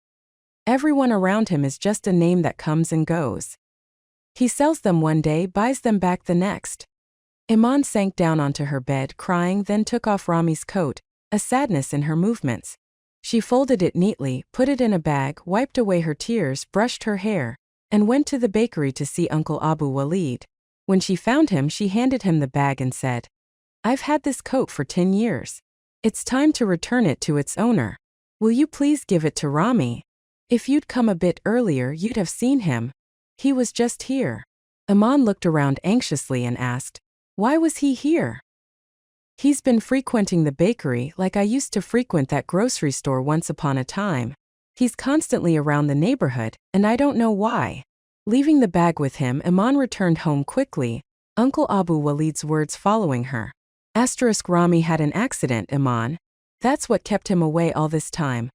Everyone around him is just a name that comes and goes. He sells them one day, buys them back the next. Iman sank down onto her bed, crying, then took off Rami's coat, a sadness in her movements. She folded it neatly, put it in a bag, wiped away her tears, brushed her hair, and went to the bakery to see Uncle Abu Walid. When she found him, she handed him the bag and said, "I've had this coat for 10 years. It's time to return it to its owner. Will you please give it to Rami? If you'd come a bit earlier, you'd have seen him. He was just here." Iman looked around anxiously and asked, "Why was he here?" "He's been frequenting the bakery like I used to frequent that grocery store once upon a time. He's constantly around the neighborhood, and I don't know why." Leaving the bag with him, Iman returned home quickly, Uncle Abu Walid's words following her. Rami had an accident, Iman. That's what kept him away all this time.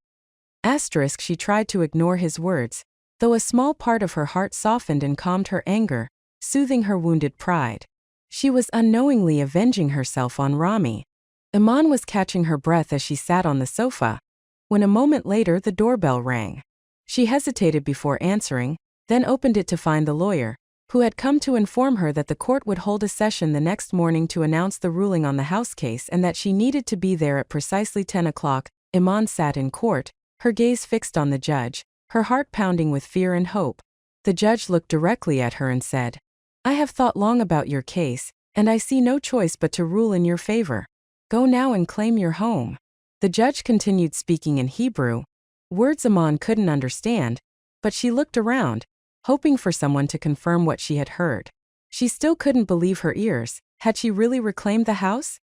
She tried to ignore his words, though a small part of her heart softened and calmed her anger, soothing her wounded pride. She was unknowingly avenging herself on Rami. Iman was catching her breath as she sat on the sofa, when a moment later the doorbell rang. She hesitated before answering, then opened it to find the lawyer, who had come to inform her that the court would hold a session the next morning to announce the ruling on the house case and that she needed to be there at precisely 10 o'clock. Iman sat in court, her gaze fixed on the judge, her heart pounding with fear and hope. The judge looked directly at her and said, "I have thought long about your case, and I see no choice but to rule in your favor. Go now and claim your home." The judge continued speaking in Hebrew, words Iman couldn't understand, but she looked around, hoping for someone to confirm what she had heard. She still couldn't believe her ears. Had she really reclaimed the house?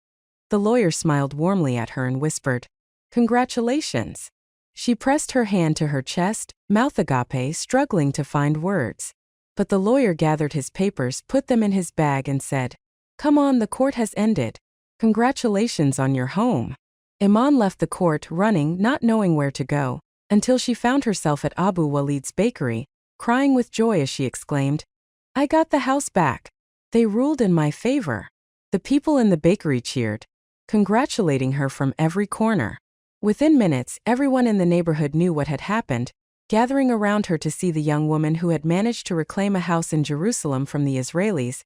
The lawyer smiled warmly at her and whispered, "Congratulations." She pressed her hand to her chest, mouth agape, struggling to find words. But the lawyer gathered his papers, put them in his bag and said, "Come on, the court has ended. Congratulations on your home." Iman left the court, running, not knowing where to go, until she found herself at Abu Walid's bakery, crying with joy as she exclaimed, "I got the house back. They ruled in my favor." The people in the bakery cheered, congratulating her from every corner. Within minutes, everyone in the neighborhood knew what had happened, gathering around her to see the young woman who had managed to reclaim a house in Jerusalem from the Israelis.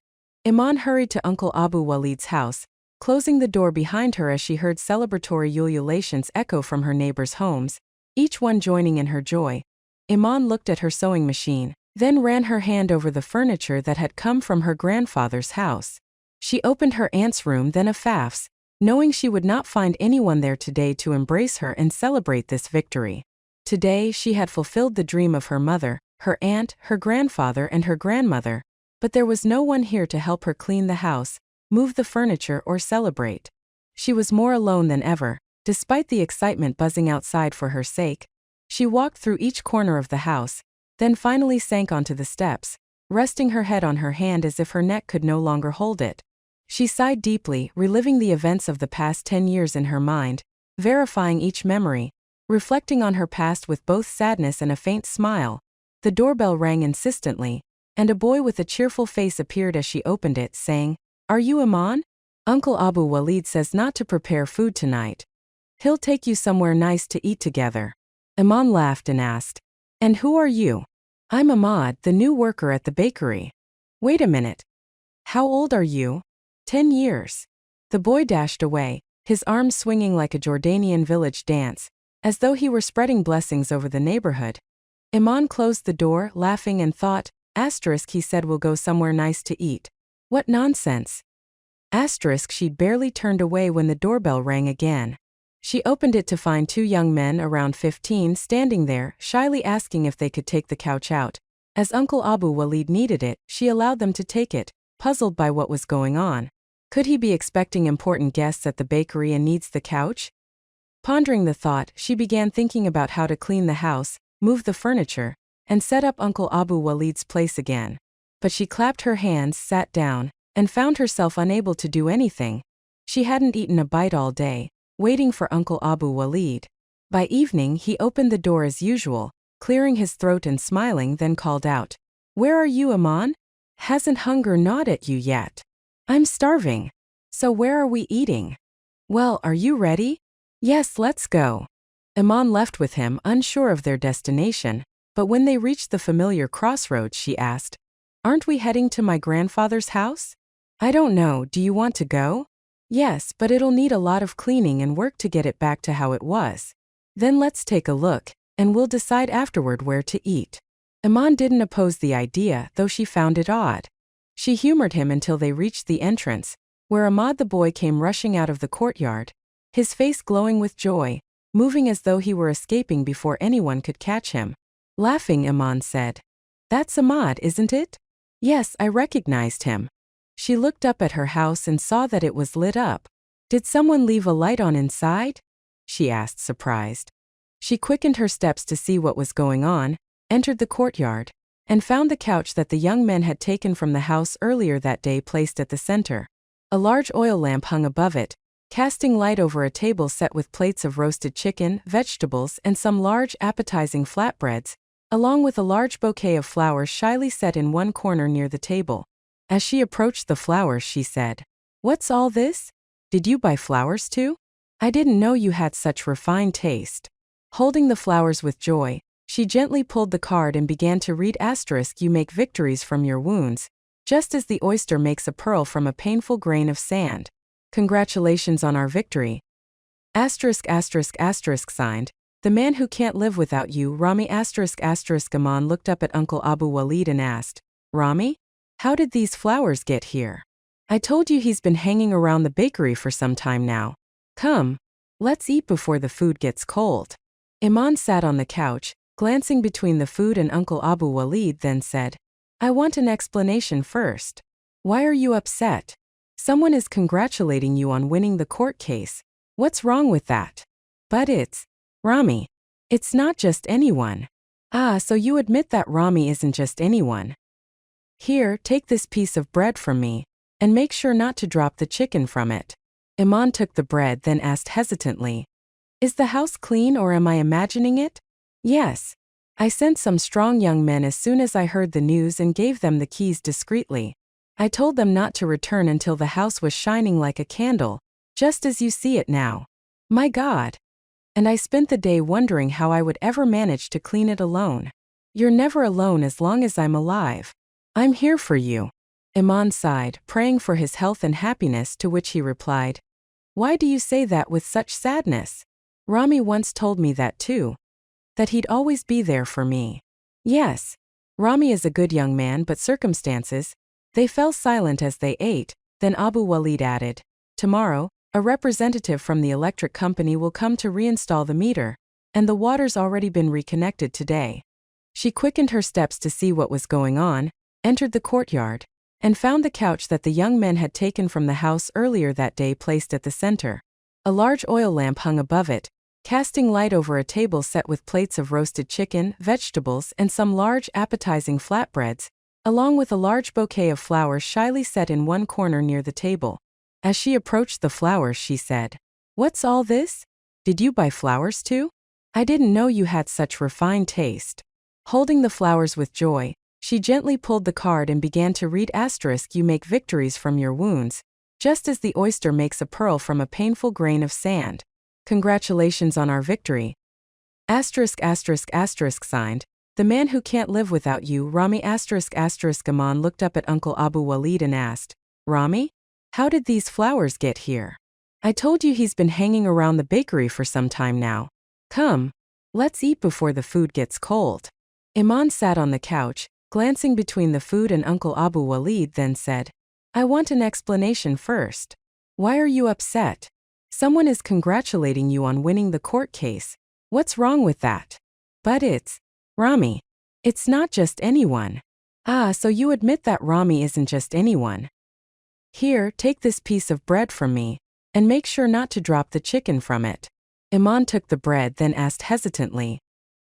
Iman hurried to Uncle Abu Walid's house, closing the door behind her as she heard celebratory ululations echo from her neighbors' homes, each one joining in her joy. Iman looked at her sewing machine, then ran her hand over the furniture that had come from her grandfather's house. She opened her aunt's room, then Afaf's, knowing she would not find anyone there today to embrace her and celebrate this victory. Today she had fulfilled the dream of her mother, her aunt, her grandfather, and her grandmother, but there was no one here to help her clean the house, move the furniture, or celebrate. She was more alone than ever, despite the excitement buzzing outside for her sake. She walked through each corner of the house, then finally sank onto the steps, resting her head on her hand as if her neck could no longer hold it. She sighed deeply, reliving the events of the past 10 years in her mind, verifying each memory, reflecting on her past with both sadness and a faint smile. The doorbell rang insistently, and a boy with a cheerful face appeared as she opened it, saying, "Are you Iman? Uncle Abu Walid says not to prepare food tonight. He'll take you somewhere nice to eat together." Iman laughed and asked, "And who are you?" "I'm Ahmad, the new worker at the bakery." "Wait a minute. How old are you?" 10 years. The boy dashed away, his arms swinging like a Jordanian village dance, as though he were spreading blessings over the neighborhood. Iman closed the door, laughing, and thought, he said we'll go somewhere nice to eat. What nonsense. She'd barely turned away when the doorbell rang again. She opened it to find 2 young men around 15 standing there, shyly asking if they could take the couch out. As Uncle Abu Walid needed it, she allowed them to take it, puzzled by what was going on. Could he be expecting important guests at the bakery and needs the couch? Pondering the thought, she began thinking about how to clean the house, move the furniture, and set up Uncle Abu Walid's place again. But she clapped her hands, sat down, and found herself unable to do anything. She hadn't eaten a bite all day, waiting for Uncle Abu Walid. By evening he opened the door as usual, clearing his throat and smiling, then called out, "Where are you, Aman? Hasn't hunger gnawed at you yet? I'm starving. So where are we eating?" "Well, are you ready?" "Yes, let's go." Aman left with him, unsure of their destination, but when they reached the familiar crossroads she asked, "Aren't we heading to my grandfather's house?" "I don't know, do you want to go?" "Yes, but it'll need a lot of cleaning and work to get it back to how it was." "Then let's take a look, and we'll decide afterward where to eat." Aman didn't oppose the idea, though she found it odd. She humored him until they reached the entrance, where Ahmad the boy came rushing out of the courtyard, his face glowing with joy, moving as though he were escaping before anyone could catch him. Laughing, Aman said, "That's Ahmad, isn't it?" "Yes, I recognized him." She looked up at her house and saw that it was lit up. "Did someone leave a light on inside?" she asked, surprised. She quickened her steps to see what was going on, entered the courtyard, and found the couch that the young men had taken from the house earlier that day placed at the center. A large oil lamp hung above it, casting light over a table set with plates of roasted chicken, vegetables, and some large appetizing flatbreads, along with a large bouquet of flowers shyly set in one corner near the table. As she approached the flowers, she said, "What's all this? Did you buy flowers too? I didn't know you had such refined taste." Holding the flowers with joy, she gently pulled the card and began to read, "You make victories from your wounds, just as the oyster makes a pearl from a painful grain of sand. Congratulations on our victory. Signed, the man who can't live without you, Rami. Aman looked up at Uncle Abu Walid and asked, "Rami? How did these flowers get here? I told you he's been hanging around the bakery for some time now. Come, let's eat before the food gets cold." Iman sat on the couch, glancing between the food and Uncle Abu Walid, then said, "I want an explanation first. Why are you upset? Someone is congratulating you on winning the court case. What's wrong with that?" "But it's Rami. It's not just anyone." "Ah, so you admit that Rami isn't just anyone. Here, take this piece of bread from me, and make sure not to drop the chicken from it." Iman took the bread, then asked hesitantly, "Is the house clean or am I imagining it?" "Yes. I sent some strong young men as soon as I heard the news and gave them the keys discreetly. I told them not to return until the house was shining like a candle, just as you see it now. My God. And I spent the day wondering how I would ever manage to clean it alone." "You're never alone as long as I'm alive. I'm here for you." Iman sighed, praying for his health and happiness, to which he replied, "Why do you say that with such sadness? Rami once told me that too. That he'd always be there for me." "Yes. Rami is a good young man, but circumstances." They fell silent as they ate, then Abu Walid added, "Tomorrow, a representative from the electric company will come to reinstall the meter, and the water's already been reconnected today." She quickened her steps to see what was going on, entered the courtyard, and found the couch that the young men had taken from the house earlier that day placed at the center. A large oil lamp hung above it, casting light over a table set with plates of roasted chicken, vegetables, and some large appetizing flatbreads, along with a large bouquet of flowers shyly set in one corner near the table. As she approached the flowers, she said, "What's all this? Did you buy flowers too? I didn't know you had such refined taste." Holding the flowers with joy, she gently pulled the card and began to read, "You make victories from your wounds, just as the oyster makes a pearl from a painful grain of sand. Congratulations on our victory. Signed, the man who can't live without you, Rami. Aman looked up at Uncle Abu Walid and asked, "Rami? How did these flowers get here? I told you he's been hanging around the bakery for some time now. Come, let's eat before the food gets cold." Iman sat on the couch, glancing between the food and Uncle Abu Walid, then said, "I want an explanation first. Why are you upset? Someone is congratulating you on winning the court case. What's wrong with that?" "But it's Rami. It's not just anyone." "Ah, so you admit that Rami isn't just anyone. Here, take this piece of bread from me, and make sure not to drop the chicken from it." Iman took the bread, then asked hesitantly,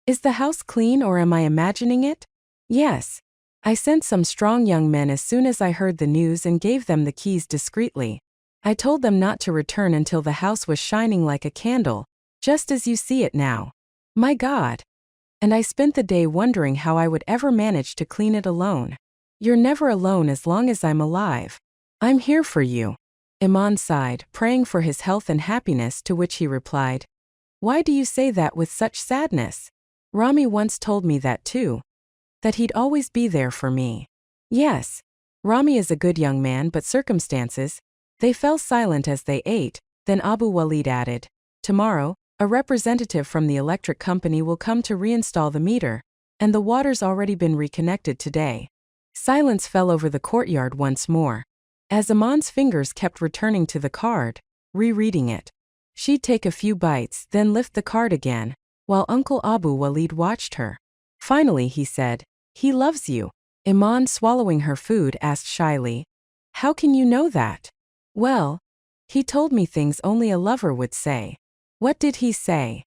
Is the house clean or am I imagining it? Yes. I sent some strong young men as soon as I heard the news and gave them the keys discreetly. I told them not to return until the house was shining like a candle, just as you see it now. My God. And I spent the day wondering how I would ever manage to clean it alone. You're never alone as long as I'm alive. I'm here for you. Iman sighed, praying for his health and happiness, to which he replied, Why do you say that with such sadness? Rami once told me that too. That he'd always be there for me. Yes. Rami is a good young man, but circumstances. They fell silent as they ate, then Abu Walid added, Tomorrow, a representative from the electric company will come to reinstall the meter, and the water's already been reconnected today. Silence fell over the courtyard once more. As Aman's fingers kept returning to the card, rereading it. She'd take a few bites, then lift the card again, while Uncle Abu Walid watched her. Finally he said, He loves you. Iman, swallowing her food, asked shyly, How can you know that? Well, he told me things only a lover would say. What did he say?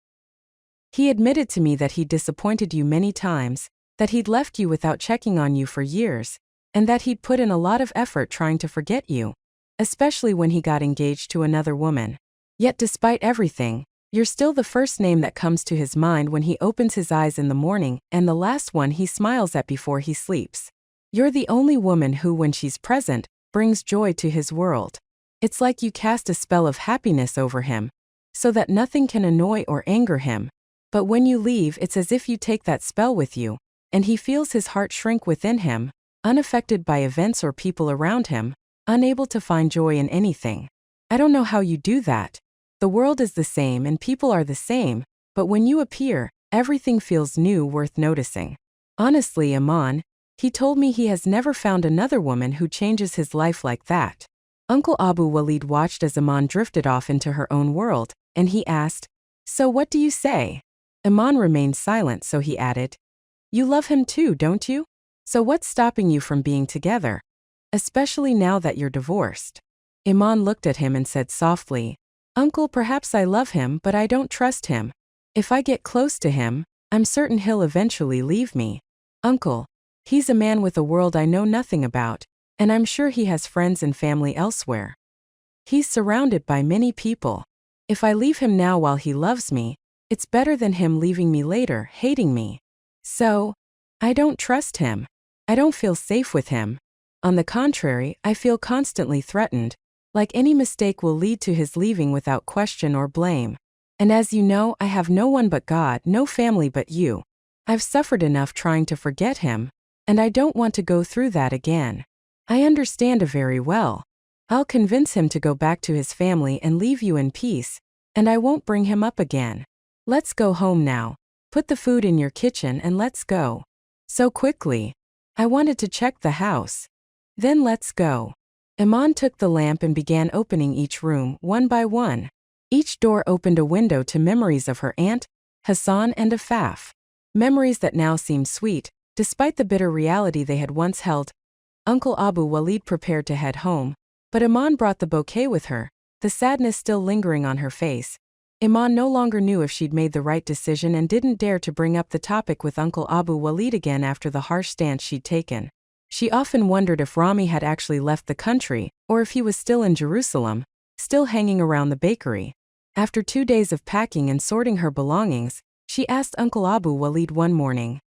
He admitted to me that he'd disappointed you many times, that he'd left you without checking on you for years, and that he'd put in a lot of effort trying to forget you, especially when he got engaged to another woman. Yet despite everything, you're still the first name that comes to his mind when he opens his eyes in the morning and the last one he smiles at before he sleeps. You're the only woman who, when she's present, brings joy to his world. It's like you cast a spell of happiness over him, so that nothing can annoy or anger him. But when you leave, it's as if you take that spell with you, and he feels his heart shrink within him, unaffected by events or people around him, unable to find joy in anything. I don't know how you do that. The world is the same and people are the same, but when you appear, everything feels new, worth noticing. Honestly, Iman, he told me he has never found another woman who changes his life like that. Uncle Abu Walid watched as Iman drifted off into her own world, and he asked, So what do you say? Iman remained silent, so he added, You love him too, don't you? So what's stopping you from being together? Especially now that you're divorced. Iman looked at him and said softly, Uncle, perhaps I love him, but I don't trust him. If I get close to him, I'm certain he'll eventually leave me. Uncle, he's a man with a world I know nothing about, and I'm sure he has friends and family elsewhere. He's surrounded by many people. If I leave him now while he loves me, it's better than him leaving me later, hating me. So, I don't trust him. I don't feel safe with him. On the contrary, I feel constantly threatened, like any mistake will lead to his leaving without question or blame. And as you know, I have no one but God, no family but you. I've suffered enough trying to forget him, and I don't want to go through that again. I understand very well. I'll convince him to go back to his family and leave you in peace, and I won't bring him up again. Let's go home now. Put the food in your kitchen and let's go. So quickly. I wanted to check the house. Then let's go. Iman took the lamp and began opening each room, one by one. Each door opened a window to memories of her aunt, Hassan and Afaf. Memories that now seemed sweet, despite the bitter reality they had once held. Uncle Abu Walid prepared to head home, but Iman brought the bouquet with her, the sadness still lingering on her face. Iman no longer knew if she'd made the right decision and didn't dare to bring up the topic with Uncle Abu Walid again after the harsh stance she'd taken. She often wondered if Rami had actually left the country, or if he was still in Jerusalem, still hanging around the bakery. After 2 days of packing and sorting her belongings, she asked Uncle Abu Walid one morning,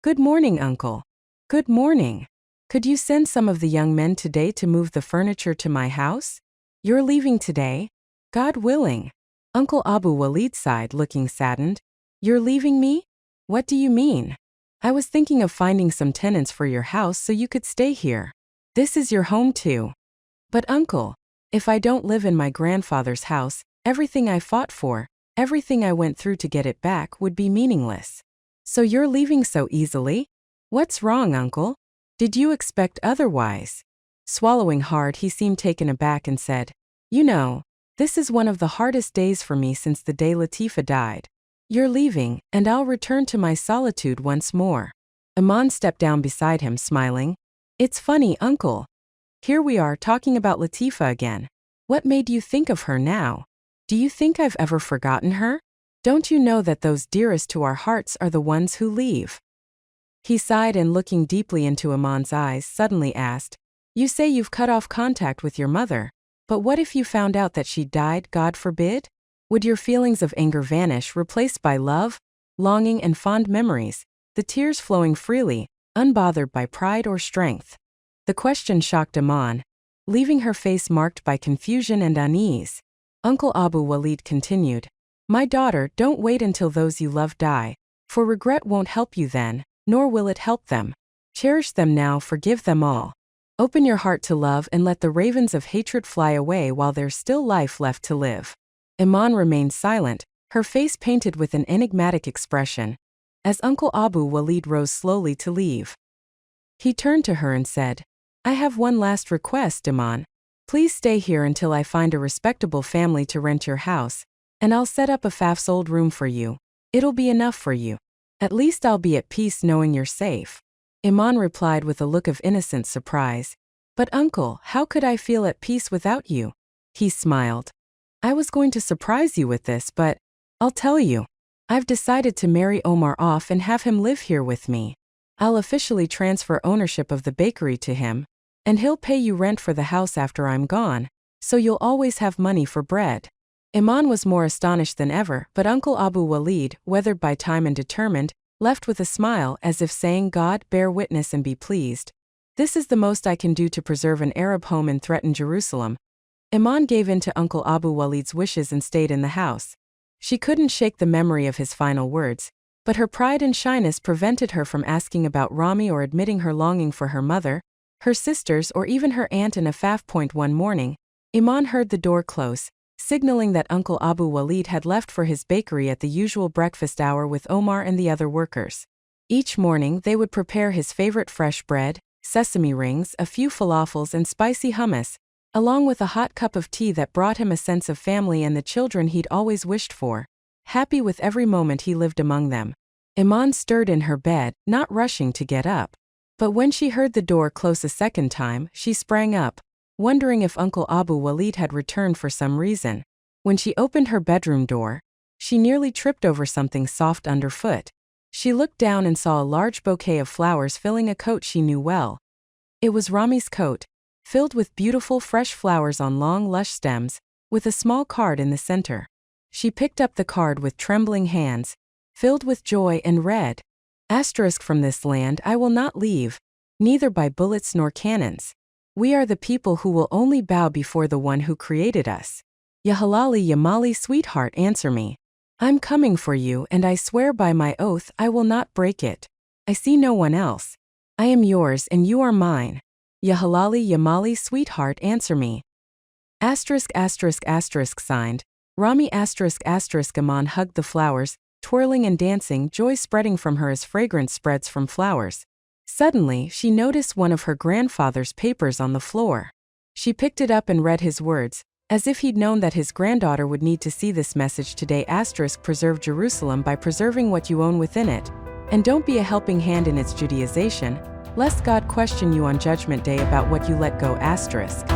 Good morning, Uncle. Good morning. Could you send some of the young men today to move the furniture to my house? You're leaving today? God willing. Uncle Abu Walid sighed, looking saddened. You're leaving me? What do you mean? I was thinking of finding some tenants for your house so you could stay here. This is your home too. But Uncle, if I don't live in my grandfather's house, everything I fought for, everything I went through to get it back would be meaningless. So you're leaving so easily? What's wrong, Uncle? Did you expect otherwise? Swallowing hard, he seemed taken aback and said, You know, this is one of the hardest days for me since the day Latifa died. You're leaving, and I'll return to my solitude once more. Iman stepped down beside him, smiling. It's funny, Uncle. Here we are talking about Latifa again. What made you think of her now? Do you think I've ever forgotten her? Don't you know that those dearest to our hearts are the ones who leave? He sighed and looking deeply into Iman's eyes suddenly asked, You say you've cut off contact with your mother, but what if you found out that she died, God forbid? Would your feelings of anger vanish, replaced by love, longing and fond memories, the tears flowing freely, unbothered by pride or strength? The question shocked Iman, leaving her face marked by confusion and unease. Uncle Abu Walid continued, My daughter, don't wait until those you love die, for regret won't help you then, nor will it help them. Cherish them now, forgive them all. Open your heart to love and let the ravens of hatred fly away while there's still life left to live. Iman remained silent, her face painted with an enigmatic expression, as Uncle Abu Walid rose slowly to leave. He turned to her and said, I have one last request, Iman. Please stay here until I find a respectable family to rent your house, and I'll set up a fafsold room for you. It'll be enough for you. At least I'll be at peace knowing you're safe. Iman replied with a look of innocent surprise. But uncle, how could I feel at peace without you? He smiled. I was going to surprise you with this, but I'll tell you. I've decided to marry Omar off and have him live here with me. I'll officially transfer ownership of the bakery to him, and he'll pay you rent for the house after I'm gone, so you'll always have money for bread. Iman was more astonished than ever, but Uncle Abu Walid, weathered by time and determined, left with a smile as if saying, God, bear witness and be pleased. This is the most I can do to preserve an Arab home in threatened Jerusalem. Iman gave in to Uncle Abu Walid's wishes and stayed in the house. She couldn't shake the memory of his final words, but her pride and shyness prevented her from asking about Rami or admitting her longing for her mother, her sisters or even her aunt in Afaf. One morning, Iman heard the door close, signaling that Uncle Abu Walid had left for his bakery at the usual breakfast hour with Omar and the other workers. Each morning they would prepare his favorite fresh bread, sesame rings, a few falafels and spicy hummus, along with a hot cup of tea that brought him a sense of family and the children he'd always wished for, happy with every moment he lived among them. Iman stirred in her bed, not rushing to get up. But when she heard the door close a second time, she sprang up, wondering if Uncle Abu Walid had returned for some reason. When she opened her bedroom door, she nearly tripped over something soft underfoot. She looked down and saw a large bouquet of flowers filling a coat she knew well. It was Rami's coat, filled with beautiful fresh flowers on long lush stems, with a small card in the center. She picked up the card with trembling hands, filled with joy, and read, Asterisk, from this land I will not leave, neither by bullets nor cannons. We are the people who will only bow before the one who created us. Ya Halali ya Mali, sweetheart, answer me. I'm coming for you, and I swear by my oath I will not break it. I see no one else. I am yours and you are mine. Ya Halali ya Mali, sweetheart, answer me. Asterisk, asterisk, asterisk, signed, Rami. Asterisk, asterisk. Iman hugged the flowers, twirling and dancing, joy spreading from her as fragrance spreads from flowers. Suddenly, she noticed one of her grandfather's papers on the floor. She picked it up and read his words, as if he'd known that his granddaughter would need to see this message today. Asterisk, preserve Jerusalem by preserving what you own within it, and don't be a helping hand in its Judaization, lest God question you on Judgment Day about what you let go. Asterisk.